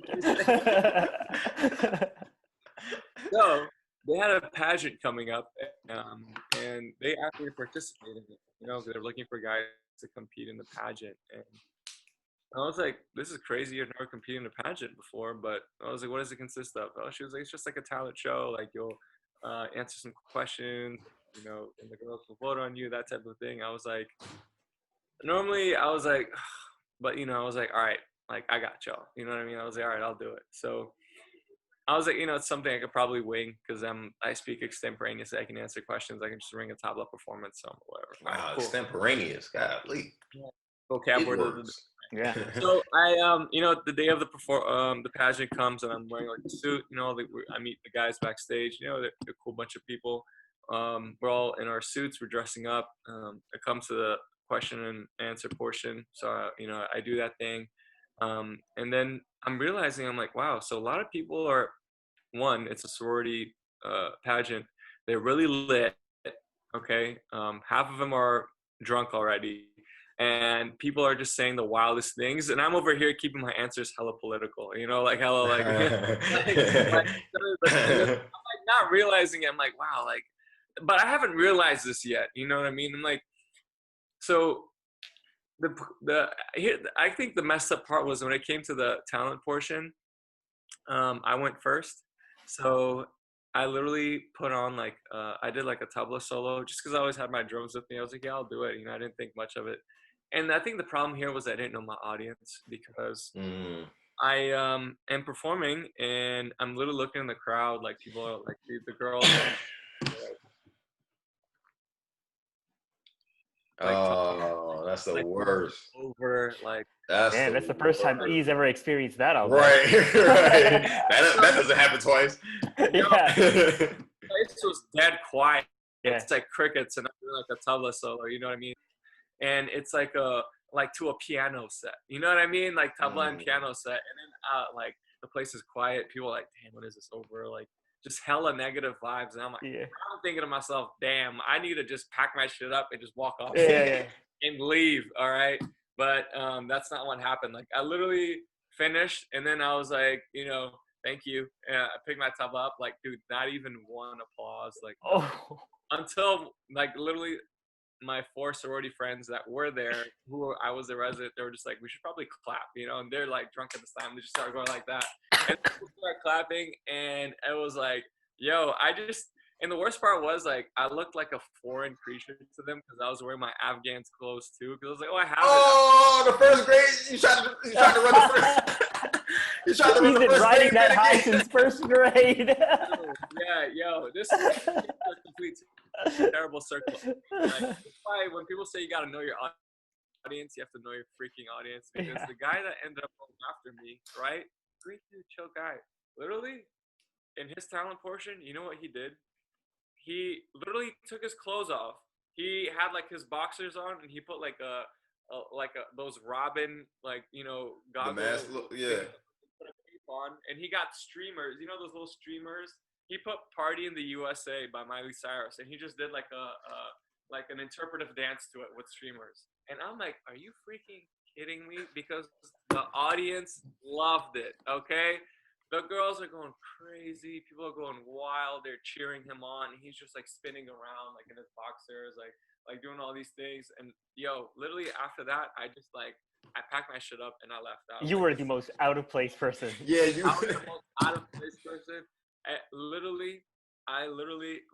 So they had a pageant coming up, and they actually participated in it. You know, they're looking for guys to compete in the pageant, and I was like, "This is crazy. I've never competed in a pageant before." But I was like, "What does it consist of?" Oh, she was like, "It's just like a talent show. Like you'll answer some questions, you know, and the girls will vote on you, that type of thing." I was like, normally I was like, but you know, I was like, all right, like I got y'all. You know what I mean? I was like, all right, I'll do it. So I was like, you know, it's something I could probably wing because I speak extemporaneously. I can answer questions. I can just ring a tabla performance, so whatever. Wow, All right, cool. extemporaneous, golly. Vocab Big word of the words. Yeah. So I you know, the day of the pageant comes and I'm wearing like a suit. You know, I meet the guys backstage. You know, they're a cool bunch of people. We're all in our suits. We're dressing up. It comes to the question and answer portion. So you know, I do that thing, and then I'm realizing I'm like, wow. So a lot of people are it's a sorority pageant. They're really lit. Okay, half of them are drunk already, and people are just saying the wildest things, and I'm over here keeping my answers hella political, you know, like hella like, I'm like not realizing it. I'm like, wow, like, but I haven't realized this yet. You know what I mean? I'm like, so here I think the messed up part was when it came to the talent portion. I went first, so I literally put on like I did like a tabla solo just because I always had my drums with me. I was like, yeah, I'll do it. You know, I didn't think much of it. And I think the problem here was I didn't know my audience because I am performing and I'm literally looking in the crowd like people are like the girls. Oh, that's the like worst. over like Man, that's the first time E's ever experienced that out there. Right, right. That doesn't happen twice. Yeah. the place was dead quiet. Yeah. It's like crickets and I'm doing like a tabla solo. You know what I mean? And it's like to a piano set. You know what I mean? Like tabla and piano set. And then like the place is quiet. People are like, damn, when is this over? Like just hella negative vibes. And I'm like, Yeah. I'm thinking to myself, damn, I need to just pack my shit up and just walk off Yeah. and leave. All right. But that's not what happened. Like I literally finished and then I was like, you know, thank you. And I picked my tabla up. Like, dude, not even one applause. Like until like literally my 4 sorority friends that were there, I was a resident, they were just like, we should probably clap, you know, and they're like drunk at this time. They just started going like that. And we started clapping, and it was like, yo, and the worst part was like, I looked like a foreign creature to them because I was wearing my Afghan's clothes too. Because I was like, oh, I have it. Oh, the first grade, you tried to run the first. You tried to run the He's been first riding grade that high since first grade. Yeah, yo, this is a complete terrible circle. Like, that's why when people say you got to know your audience, you have to know your freaking audience. Because the guy that ended up going after me, right? Great dude, chill guy. Literally, in his talent portion, you know what he did? He literally took his clothes off. He had like his boxers on, and he put like those Robin like goggles. The mask, yeah. Put a cape on, and he got streamers. You know those little streamers. He put "Party in the USA" by Miley Cyrus, and he just did like an interpretive dance to it with streamers. And I'm like, are you freaking kidding me? Because the audience loved it. Okay. The girls are going crazy. People are going wild. They're cheering him on. He's just like spinning around like in his boxers, like doing all these things. And yo, literally after that, I packed my shit up and I left out. You were the most out of place person. Yeah, you. I was the most out of place person. I literally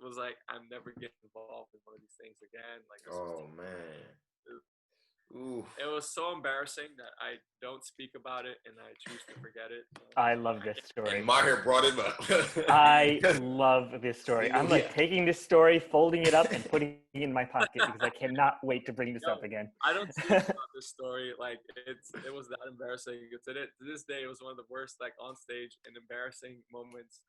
was like, I'm never getting involved in one of these things again. Like, Oh man. Ooh. It was so embarrassing that I don't speak about it and I choose to forget it. I love this story. And Mahir brought it up. I love this story. I'm like taking this story, folding it up, and putting it in my pocket because I cannot wait to bring this up again. I don't speak about this story. Like it was that embarrassing. To this day, it was one of the worst like on stage and embarrassing moments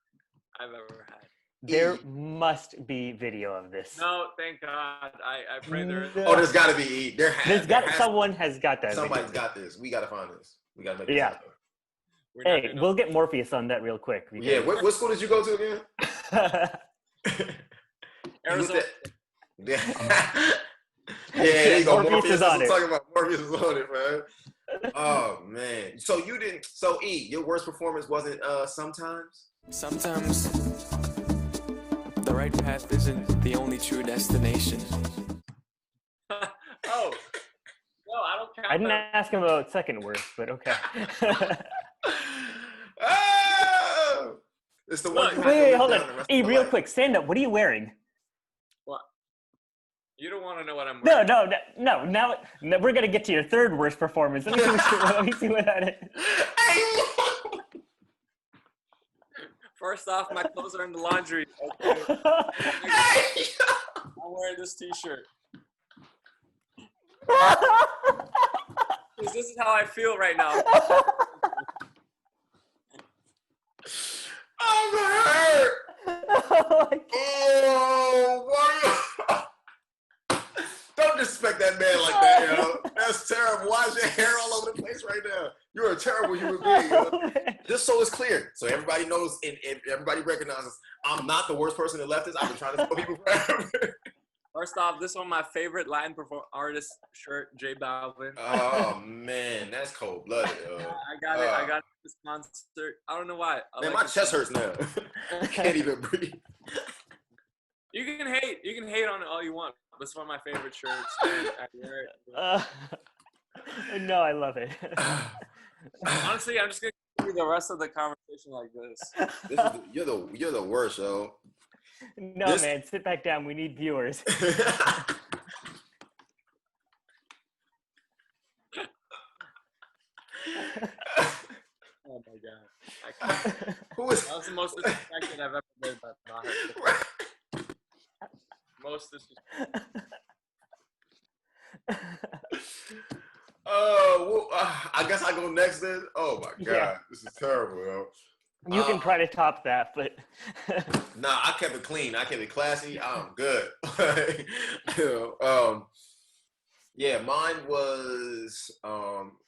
I've ever had. There must be video of this. No, thank God. I pray there is. Oh, there's got to be. Someone has got that. Somebody's video. got this. We got to find this. We got to make this Yeah. happen. Hey, we'll get Morpheus on that real quick. Yeah. What school did you go to again? Arizona. Yeah. There you go. Morpheus is on it. Talking about Morpheus is on it, man. Oh man. So you didn't. So E, your worst performance wasn't sometimes. Sometimes the right path isn't the only true destination. Oh. No, I don't count I didn't that. ask him about second worst, but okay. Oh! It's the one. Wait, hold on. Hey, real quick, stand up. What are you wearing? What? You don't want to know what I'm wearing. No. Now we're gonna get to your third worst performance. Let me see what that is. First off, my clothes are in the laundry. Okay. I'm wearing this t-shirt. This is how I feel right now. I'm hurt. Oh, what? Don't disrespect that man like that, yo. That's terrible. Why is your hair all over the place right now? You're a terrible human being, yo. Just so it's clear, so everybody knows and everybody recognizes, I'm not the worst person that left this. I've been trying to tell people forever. First off, this one my favorite Latin artist shirt, J Balvin. Oh man, that's cold blooded. I got it. I got it this concert. I don't know why. Man, my chest hurts now. I can't even breathe. You can hate on it all you want. But it's one of my favorite shirts. And I wear it. No, I love it. Honestly, I'm just gonna do the rest of the conversation like this. You're the worst, yo. No, man, sit back down. We need viewers. Oh my God. Who is that was the most disrespected I've ever been by Mahir. Most disrespected. Well, I guess I go next then. Oh my God, Yeah. This is terrible, yo. You can try to top that, but Nah, I kept it clean. I kept it classy. I'm good. Yeah, mine was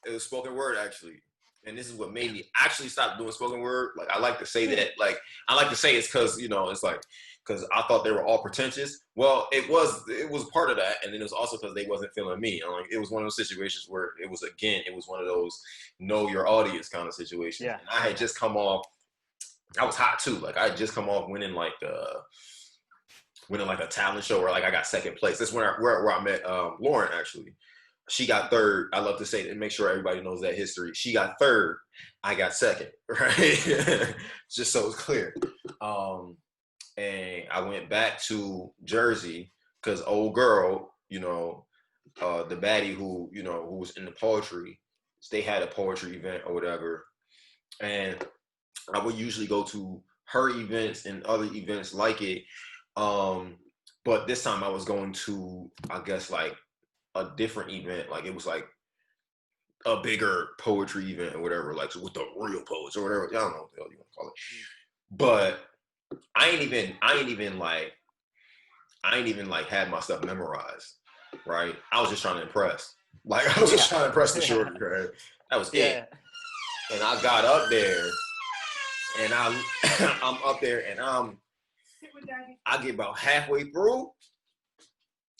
it was spoken word actually, and this is what made me actually stop doing spoken word. Like I like to say that, like I like to say it's because it's like because I thought they were all pretentious. Well, it was part of that, and then it was also because they wasn't feeling me. Like it was one of those situations where it was one of those know your audience kind of situations. Yeah. And I had just come off. I was hot too. Like I had just come off winning like a talent show where like I got second place. That's where I met Lauren actually. She got third. I love to say and make sure everybody knows that history. She got third. I got second. Right. Just so it's clear. And I went back to Jersey because old girl, the baddie who was in the poetry, they had a poetry event or whatever, and I would usually go to her events and other events like it. But this time I was going to, I guess, like a different event. Like it was like a bigger poetry event or whatever, like with the real poets or whatever. I don't know what the hell you want to call it. But I ain't even had my stuff memorized, right? I was just trying to impress. Like I was just trying to impress the shorty, right? That was it. And I got up there. And I'm up there, and I get about halfway through,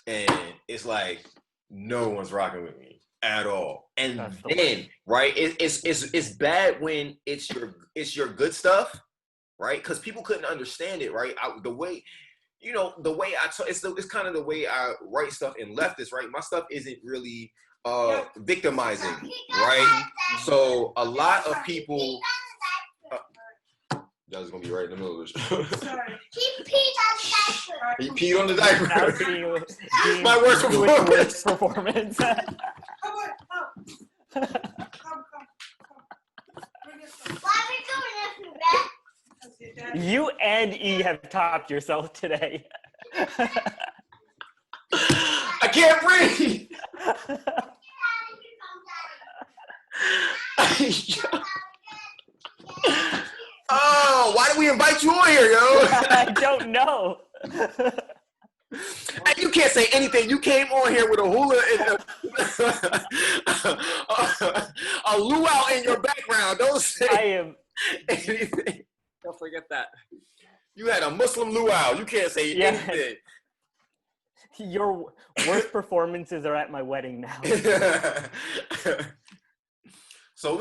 and it's like no one's rocking with me at all. And then, right, it's bad when it's your good stuff, right? Because people couldn't understand it, right? The way it's kind of the way I write stuff in leftist, right? My stuff isn't really victimizing, right? So a lot of people. That was gonna be right in the middle of the show. Sorry. He peed on the diaper. He peed on the diaper. My worst performance. Come. Why are we doing this, Red? You and E have topped yourself today. I can't breathe. Oh, why why we invite you on here, yo? I don't know. And you can't say anything. You came on here with a hula and a luau in your background. Don't say anything. Don't forget that. You had a Muslim luau. You can't say anything. Your worst performances are at my wedding now. So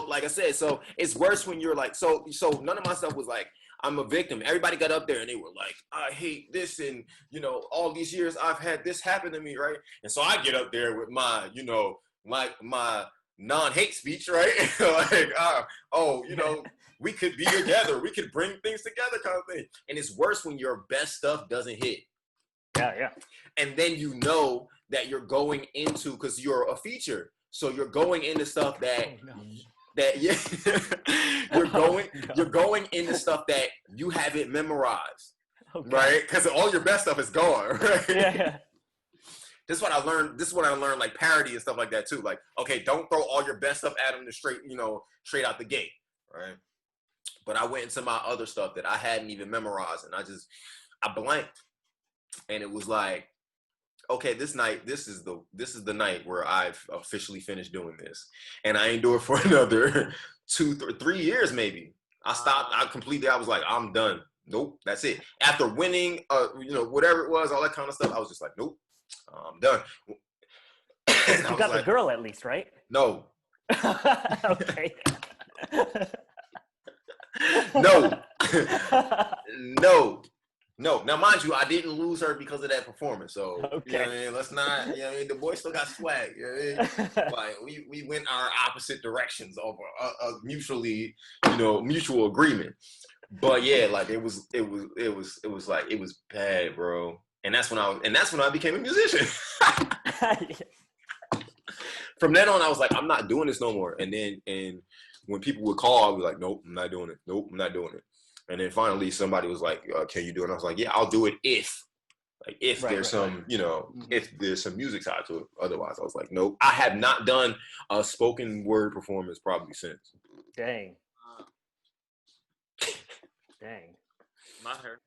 like I said, so it's worse when you're like, so none of my stuff was like, I'm a victim. Everybody got up there and they were like, I hate this, and all these years I've had this happen to me, right? And so I get up there with my, my non-hate speech, right? Like, we could be together, we could bring things together, kind of thing. And it's worse when your best stuff doesn't hit. Yeah. And then you know that you're going into, because you're a feature, so you're going into stuff that you're going into stuff that you haven't memorized, right? Because all your best stuff is gone, right? Yeah. This is what I learned. This is what I learned, like parody and stuff like that too. Like, okay, don't throw all your best stuff at them straight out the gate, right? But I went into my other stuff that I hadn't even memorized, and I blanked, and it was like, okay, this is the night where I've officially finished doing this, and I ain't do it for another 2 or 3 years maybe. I stopped. I was like, I'm done. Nope, that's it. After winning, whatever it was, all that kind of stuff, I was just like, nope, I'm done. You got the girl at least, right? No. Okay. No. Now, mind you, I didn't lose her because of that performance. So, okay. Let's not, the boy still got swag. Like, we went our opposite directions over mutually, mutual agreement. But yeah, like it was bad, bro. And that's when I became a musician. From then on, I was like, I'm not doing this no more. And when people would call, I'd be like, nope, I'm not doing it. Nope, I'm not doing it. And then finally somebody was like, can you do it? And I was like, yeah, I'll do it if there's some music side to it. Otherwise, I was like, nope. I have not done a spoken word performance probably since. Dang. Mahir.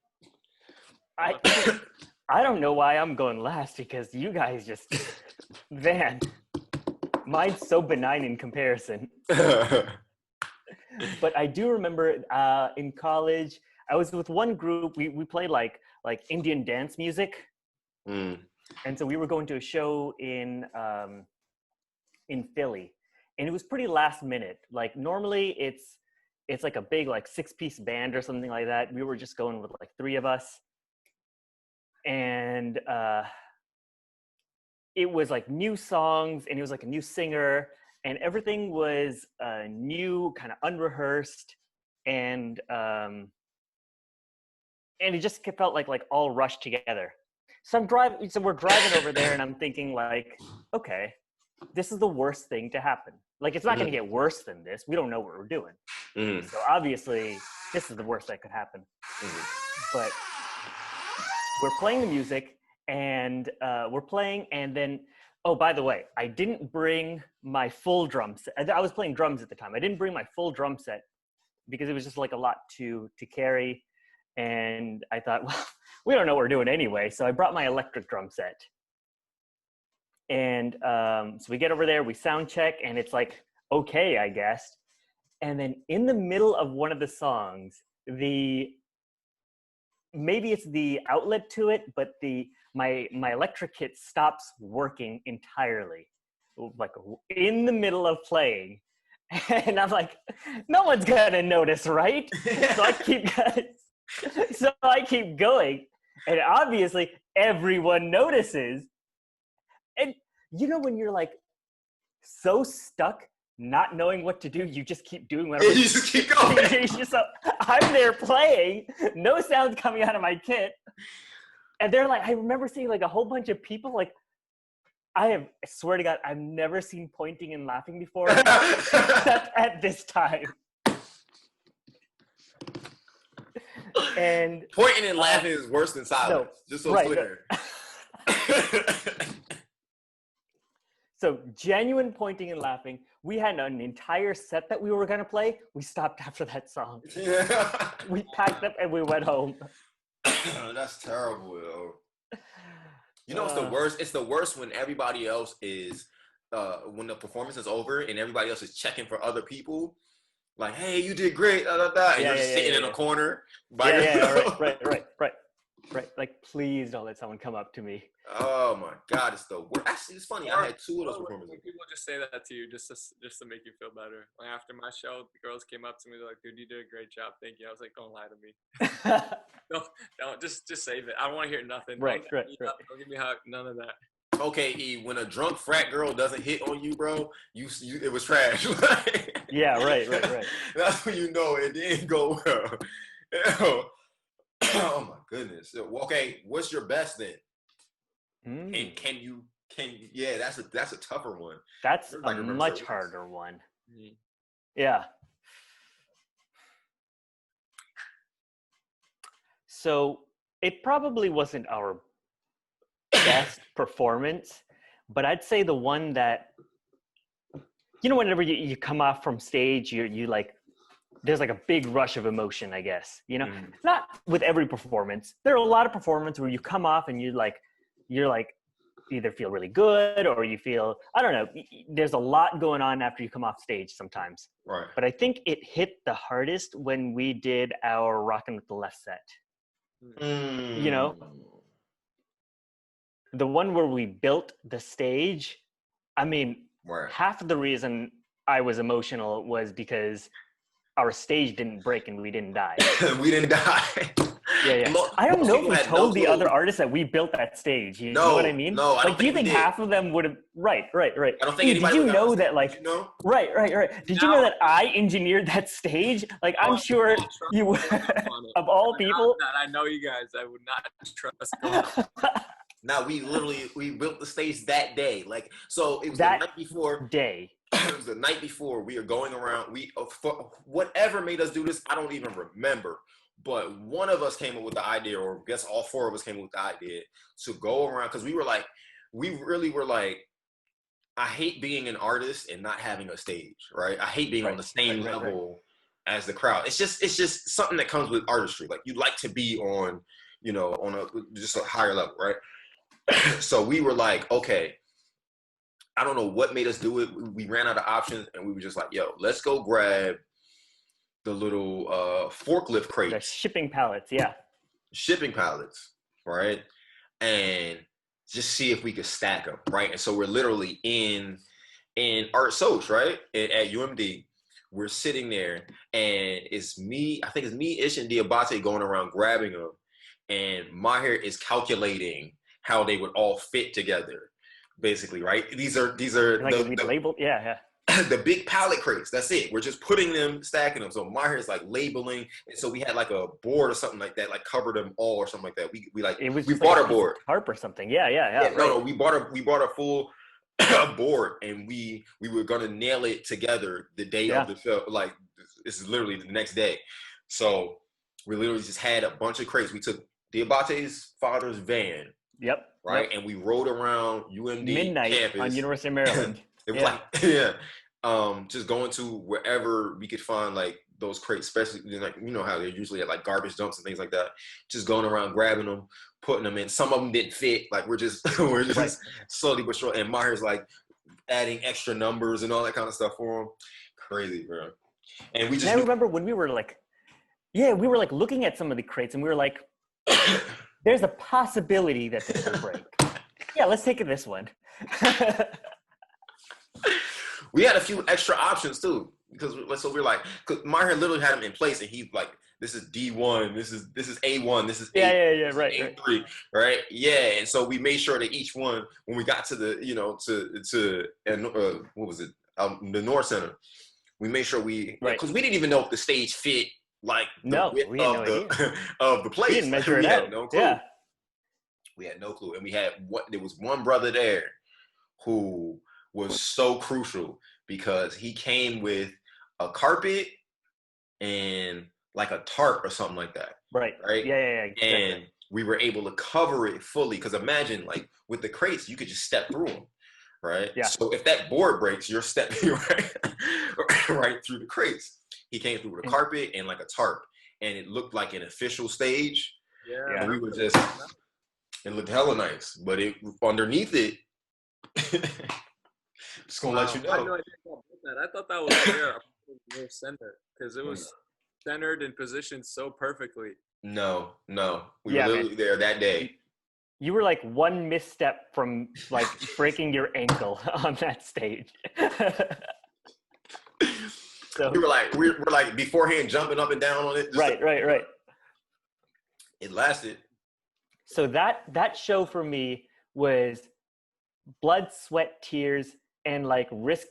I don't know why I'm going last, because you guys just, man, mine's so benign in comparison. But I do remember in college, I was with one group. We played like Indian dance music, and so we were going to a show in Philly, and it was pretty last minute. Like normally it's like a big 6-piece band or something like that. We were just going with 3 of us, and it was new songs, and it was a new singer. And everything was new, kind of unrehearsed, and it just felt like all rushed together. So we're driving over there, and I'm thinking okay, this is the worst thing to happen. It's not going to get worse than this. We don't know what we're doing. So obviously, this is the worst that could happen. But we're playing the music, and we're playing, and then. Oh, by the way, I didn't bring my full drum set. I was playing drums at the time. I didn't bring my full drum set because it was just a lot to carry. And I thought, well, we don't know what we're doing anyway. So I brought my electric drum set. And so we get over there, we sound check, and it's okay, I guess. And then in the middle of one of the songs, maybe it's the outlet to it, but my electric kit stops working entirely, in the middle of playing, and I'm like, no one's gonna notice, right? So I keep going, and obviously everyone notices. And when you're so stuck, not knowing what to do, you just keep doing whatever. You just keep going. So I'm there playing, no sounds coming out of my kit. And they're I remember seeing a whole bunch of people I swear to God, I've never seen pointing and laughing before, except at this time. And pointing and laughing is worse than silence. No, just so it's clear. So genuine pointing and laughing. We had an entire set that we were gonna play. We stopped after that song. Yeah. We packed up and we went home. That's terrible, yo. You know, it's the worst. It's the worst when everybody else is, when the performance is over and everybody else is checking for other people. Like, hey, you did great, da, da, da, and you're just sitting in a corner by yourself. Right. Like, please don't let someone come up to me. Oh my God, it's the worst. Actually, it's funny. I had 2 of those performances. People just say that to you just to make you feel better. Like after my show, the girls came up to me, they're like, "Dude, you did a great job, thank you." I was like, "Don't lie to me. Don't just save it. I don't want to hear nothing. Right. Don't give me a hug. None of that." Okay, E, when a drunk frat girl doesn't hit on you, bro, you it was trash. Yeah, right. That's when you know it didn't go well. Oh my goodness. Okay, what's your best then? And can you yeah, that's a tougher one. That's a much harder one. Yeah. So it probably wasn't our best performance, but I'd say the one that, you know, whenever you come off from stage, you like, there's like a big rush of emotion, I guess, you know, not with every performance. There are a lot of performances where you come off and you're like either feel really good or you feel, I don't know, there's a lot going on after you come off stage sometimes. Right. But I think it hit the hardest when we did our Rockin' with the Left set. You know, the one where we built the stage. I mean, half of the reason I was emotional was because our stage didn't break and we didn't die. We didn't die. Yeah. I don't know if we told the other artists that we built that stage. You know what I mean? No, I don't do you think half of them would have? Right. I don't think anybody. Did you know that? Like, you know? Right. Did you know that I engineered that stage? Like, I'm sure you would. Of all people, I know you guys. I would not trust. Now we built the stage that day. Like, so it was that the night before. Day. It was the night before. We are going around. For whatever made us do this, I don't even remember. But one of us came up with the idea, or I guess all 4 of us came up with the idea to go around, because we really were like, I hate being an artist and not having a stage, right? I hate being on the same level as the crowd. It's just something that comes with artistry. Like, you like to be on, you know, on just a higher level, right? So we were like, okay, I don't know what made us do it. We ran out of options, and we were just like, yo, let's go grab the little forklift crates. The shipping pallets, yeah. Shipping pallets, right? And just see if we could stack them, right? And so we're literally in Art Soch, right? At UMD. We're sitting there, and it's me, I think it's me, Ish, and Diabate going around grabbing them. And Mahir is calculating how they would all fit together, basically, right? These are like the labeled, yeah. The big pallet crates. That's it. We're just putting them, stacking them. So Mahir is like labeling, and so we had like a board or something like that, like covered them all or something like that. We bought a board, tarp or something. Yeah. No, we bought a full board, and we were gonna nail it together the day of the show. Like, this is literally the next day. So we literally just had a bunch of crates. We took Diabate's father's van. Yep. Right, and we rode around UMD midnight campus on University of Maryland. It was just going to wherever we could find like those crates, especially like, you know how they're usually at like garbage dumps and things like that. Just going around grabbing them, putting them in. Some of them didn't fit. Like, we're just slowly but surely. And Mahir's like adding extra numbers and all that kind of stuff for them. Crazy, bro. And I remember when we were like, looking at some of the crates, and we were like, there's a possibility that this will break. Yeah, let's take this one. We had a few extra options too, because we're like, cause Mahir literally had them in place, and he's like, this is D1, this is A1, this is A3, right? Yeah, and so we made sure that each one, when we got to the, you know, what was it, the North Center, we made sure because we didn't even know if the stage fit like the width of the place. We didn't measure it out. No clue. Yeah. We had no clue, and there was one brother there who was so crucial, because he came with a carpet and like a tarp or something like that. Right. Yeah. Exactly. And we were able to cover it fully, because imagine, like, with the crates, you could just step through them, right? Yeah. So if that board breaks, you're stepping right through the crates. He came through with a carpet and like a tarp, and it looked like an official stage. Yeah. And we were just, it looked hella nice, but it underneath it, just gonna let you I had know. no idea about that. I thought that was more centered because it was centered and positioned so perfectly. No, we Yeah, were literally there that day. You were like one misstep from like breaking your ankle on that stage. So We were like beforehand jumping up and down on it. right. It lasted. So that show for me was blood, sweat, tears, and like risk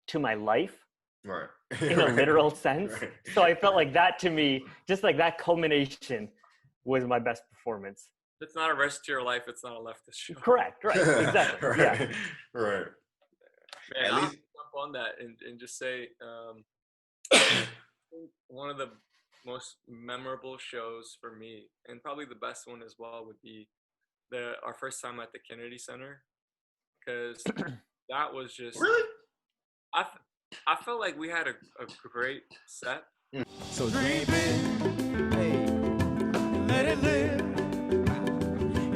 to my life. Right. In a literal sense. Right. So I felt like that to me, just like that culmination was my best performance. If it's not a risk to your life, it's not a leftist show. Correct, right, exactly. Right. Yeah. Right. Man, At I'll least jump on that and just say one of the most memorable shows for me, and probably the best one as well, would be our first time at the Kennedy Center, because that was just really. I felt like we had a great set. So dream it, hey, let it live.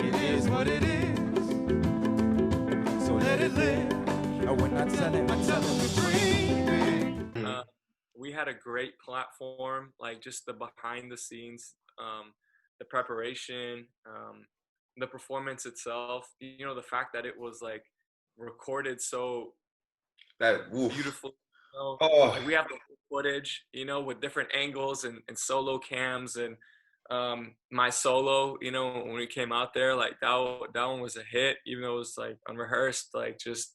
It is what it is. So let it live. We're not telling, we dream it. We had a great platform, like just the behind the scenes, the preparation, the performance itself. You know, the fact that it was like recorded so beautifully. You know, like we have the footage, you know, with different angles and solo cams and my solo, you know, when we came out there, like that one was a hit, even though it was like unrehearsed, like just.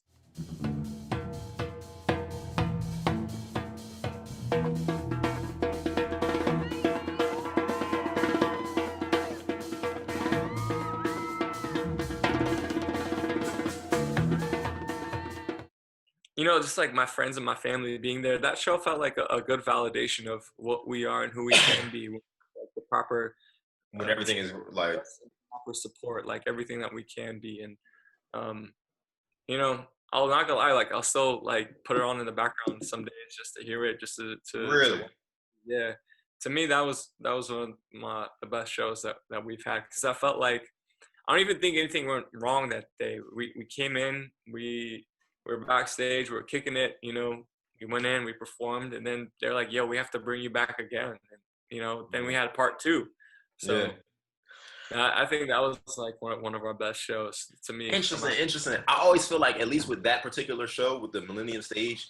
You know, just like my friends and my family being there, that show felt like a good validation of what we are and who we can be with like the proper, when everything is like proper support, like everything that we can be. And, you know, I'll not gonna lie, like I'll still like put it on in the background some days just to hear it, just to really. Yeah. To me, that was one of the best shows that we've had, because I felt like I don't even think anything went wrong that day. We came in, we were backstage, we were kicking it, you know, we went in, we performed, and then they're like, yo, we have to bring you back again. And, you know, then we had part 2. So I think that was like one of our best shows to me. Interesting. I always feel like, at least with that particular show, with the Millennium Stage,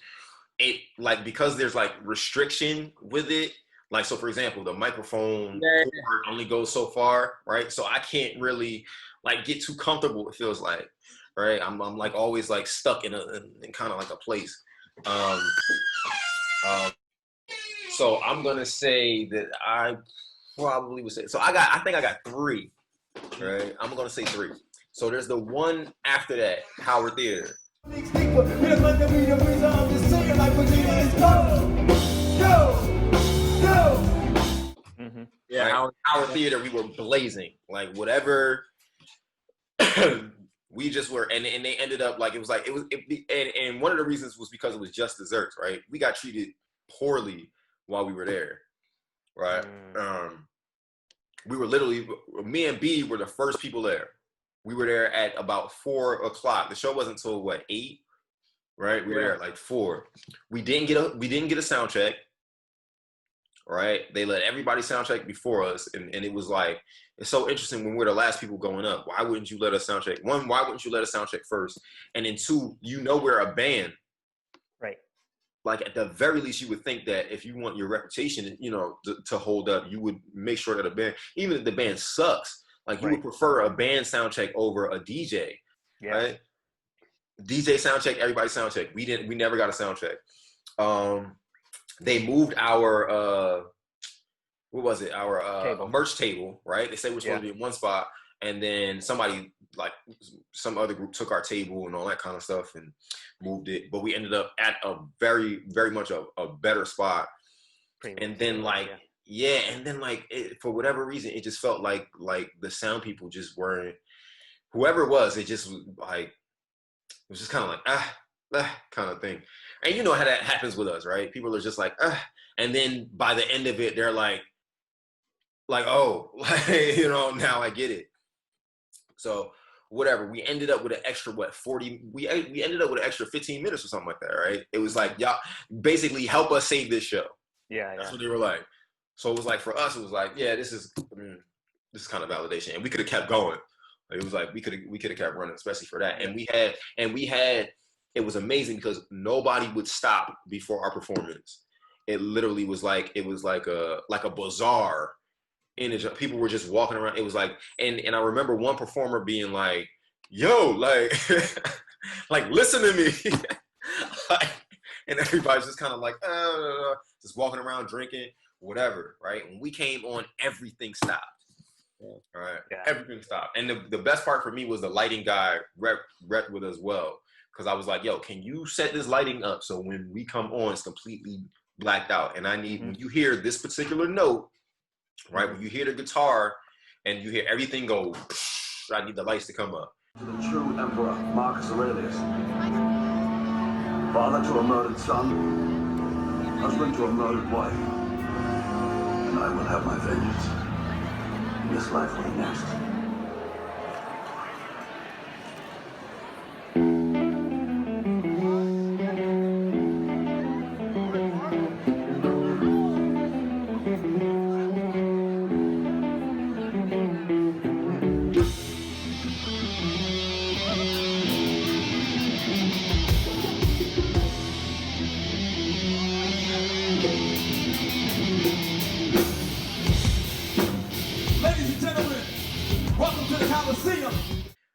it like, because there's like restriction with it. Like, so for example, the microphone cord only goes so far, right? So I can't really like get too comfortable, it feels like. Right, I'm like always like stuck in kind of like a place. So I'm gonna say that I probably would say, so I think I got 3. Right, I'm gonna say 3. So there's the one after that, Howard Theater. Yeah, right? Howard Theater, we were blazing, like whatever. We just were, and they ended up like, and one of the reasons was because it was just desserts, right? We got treated poorly while we were there, right? We were literally, me and B were the first people there. We were there at about 4 o'clock. The show wasn't until what, 8, right? We were there at like 4. We didn't get a sound check, right? They let everybody sound check before us, and it was like, it's so interesting when we're the last people going up. Why wouldn't you let us sound check? 1, why wouldn't you let us sound check first? And then 2, you know we're a band. Right. Like at the very least, you would think that if you want your reputation, you know, to hold up, you would make sure that a band, even if the band sucks, like you would prefer a band sound check over a DJ, right? DJ sound check, everybody sound check. We never got a sound check. They moved our what was it? Our merch table, right? They said we're supposed to be in one spot, and then somebody, like some other group, took our table and all that kind of stuff and moved it. But we ended up at a very, very much a better spot. And then and then for whatever reason, it just felt like the sound people just weren't, whoever it was, it just like, was just kind of like, kind of thing. And you know how that happens with us, right? People are just like, and then by the end of it, they're like, oh, you know, now I get it. So whatever, we ended up with an extra, 40, we ended up with an extra 15 minutes or something like that, right? It was like, y'all basically help us save this show. Yeah, That's what they were like. So it was like, for us, it was like, yeah, this is kind of validation. And we could have kept going. It was like, we could have kept running, especially for that. And we had, it was amazing because nobody would stop before our performance. It literally was like, a bazaar. And people were just walking around. It was like, and I remember one performer being like, yo, like, like, listen to me. And everybody's just kind of like, just walking around drinking, whatever, right? When we came on, everything stopped. All right, everything stopped. And the best part for me was the lighting guy rep with us well, because I was like, yo, can you set this lighting up so when we come on, it's completely blacked out? And I need, when you hear this particular note, right, when you hear the guitar and you hear everything go, I need the lights to come up. To the true emperor, Marcus Aurelius. Father to a murdered son, husband to a murdered wife. And I will have my vengeance. In this life or the next.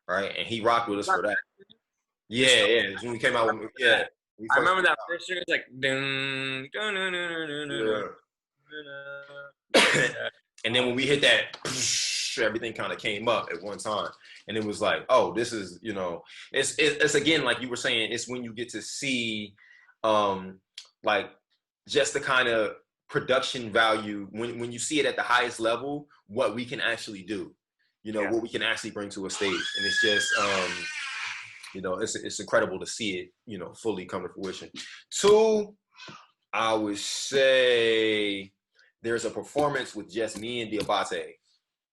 Right, and he rocked with us for that. Yeah, when we came out with, I remember that first year. It's like, dun, dun, dun, dun, dun, dun. And then when we hit that, everything kind of came up at one time, and it was like, oh, this is, you know, it's again, like you were saying, it's when you get to see, like, just the kind of production value when you see it at the highest level, what we can actually do. You know, what we can actually bring to a stage. And it's just, you know, it's incredible to see it, you know, fully come to fruition. 2, I would say there's a performance with just me and Diabate,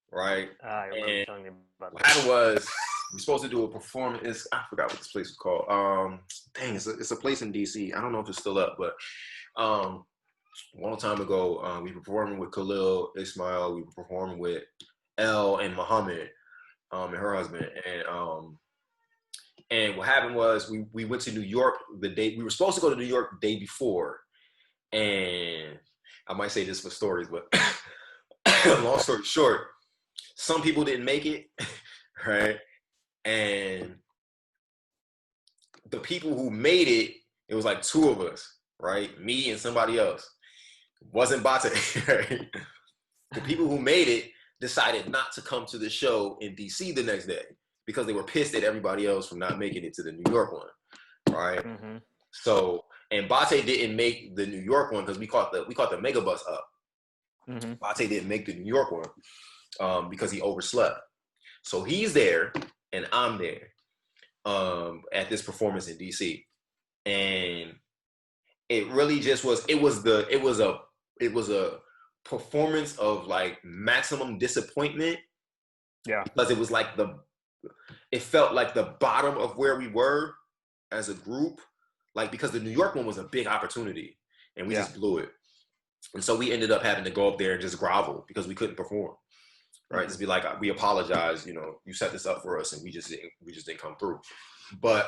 right? I remember telling you about what happened was, we're supposed to do a performance. I forgot what this place is called. Dang, it's a place in DC. I don't know if it's still up, but a long time ago, we were performing with Khalil, Ismail, we were performing with Elle and Muhammad, and her husband, and what happened was we went to New York the day we were supposed to go to New York the day before, and I might say this for stories, but long story short, some people didn't make it, right? And the people who made it, it was like 2 of us, right? Me and somebody else. It wasn't Bate, right? The people who made it decided not to come to the show in DC the next day because they were pissed at everybody else for not making it to the New York one, right? So, and Bate didn't make the New York one because we caught the megabus up. Bate didn't make the New York one because he overslept. So he's there and I'm there at this performance in DC, and it really just was. It was a performance of like maximum disappointment. Yeah, because it was like it felt like the bottom of where we were as a group, like because the New York one was a big opportunity and we just blew it. And so we ended up having to go up there and just grovel because we couldn't perform. Right, just be like, we apologize, you know, you set this up for us and we just didn't come through. But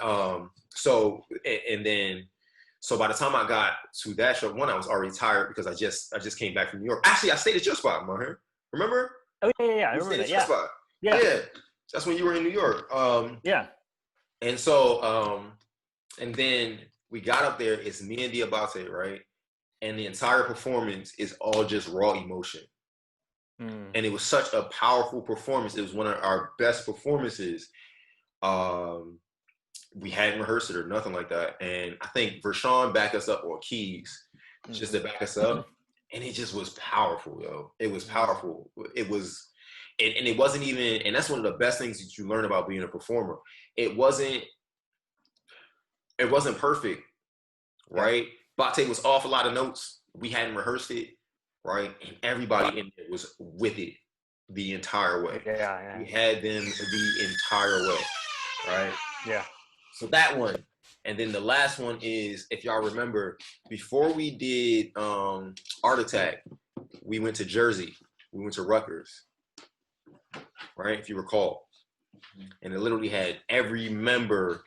so by the time I got to that show, I was already tired because I just came back from New York. Actually, I stayed at your spot, Mahir. Remember? Oh yeah, I remember that. Yeah. Spot. Yeah, that's when you were in New York. Yeah. And so and then we got up there. It's me and Diabate, right? And the entire performance is all just raw emotion. And it was such a powerful performance. It was one of our best performances. We hadn't rehearsed it or nothing like that. And I think Vershawn backed us up on keys just to back us up. And it just was powerful, yo. It was powerful. It was, and it wasn't even, and that's one of the best things that you learn about being a performer. It wasn't it wasn't perfect, right? Bate was off a lot of notes. We hadn't rehearsed it, right? And everybody in there was with it the entire way. Yeah. We had them the entire way, right? Yeah. So that one. And then the last one is, if y'all remember, before we did Art Attack, we went to Jersey. We went to Rutgers, right? If you recall. And it literally had every member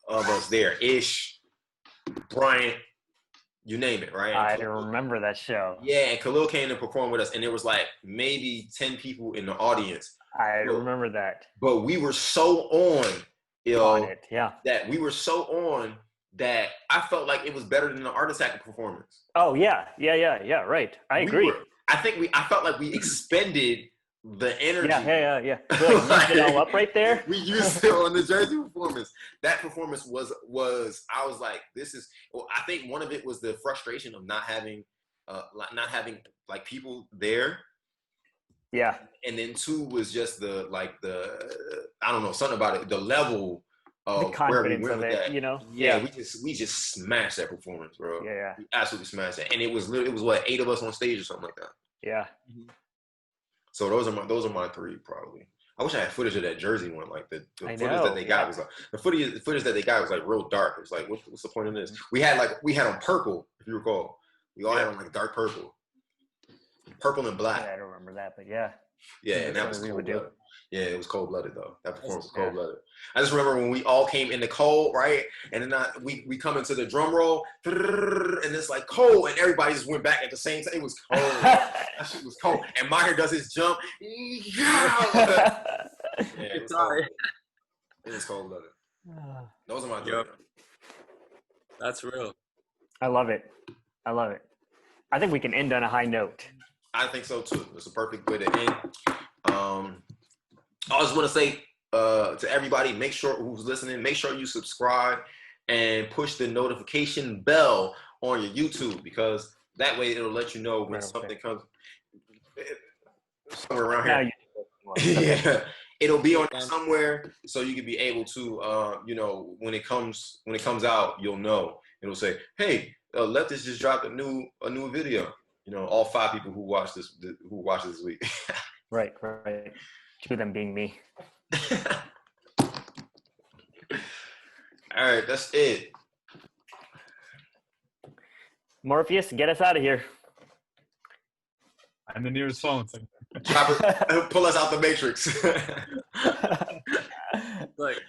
of us there. Ish, Bryant, you name it, right? I remember that show. Yeah, and Khalil came to perform with us, and there was like maybe 10 people in the audience. I remember that. But we were so on it, that we were so on that I felt like it was better than the Art Attack performance. Oh yeah, right. I agree. I felt like we expended the energy. Yeah. So, like, used it all up right there. We used it on the Jersey performance. That performance was I was like, this is. Well, I think one of it was the frustration of not having like people there. Yeah. And then two was just the I don't know, something about it, the level of the confidence where we went of with it, that. Yeah, we just smashed that performance, bro. Yeah. We absolutely smashed it. And it was what, 8 of us on stage or something like that. Yeah. So those are my 3 probably. I wish I had footage of that Jersey one. Like the footage that they got was like the footage that they got was like real dark. It was like, what's the point of this? We had on purple, if you recall. We all had on like dark purple and black. Yeah, I don't remember that, but yeah. Yeah, and that was cold-blooded. Yeah, it was cold-blooded though. That performance was cold-blooded. I just remember when we all came in the cold, right? And then we come into the drum roll, and it's like cold, and everybody just went back at the same time. It was cold. That shit was cold. And Mahir does his jump. Yeah, it was cold-blooded. Those are my 3. That's real. I love it. I think we can end on a high note. I think so too. It's a perfect way to end. I just want to say to everybody, make sure who's listening, make sure you subscribe and push the notification bell on your YouTube, because that way it'll let you know when something comes somewhere around here. Yeah, it'll be on there somewhere, so you can be able to, when it comes out, you'll know. It'll say, "Hey, Leftist just dropped a new video." All 5 people who watched this week. Right. 2 of them being me. All right, that's it. Morpheus, get us out of here. I'm the nearest phone. Chopper, pull us out the matrix. Like.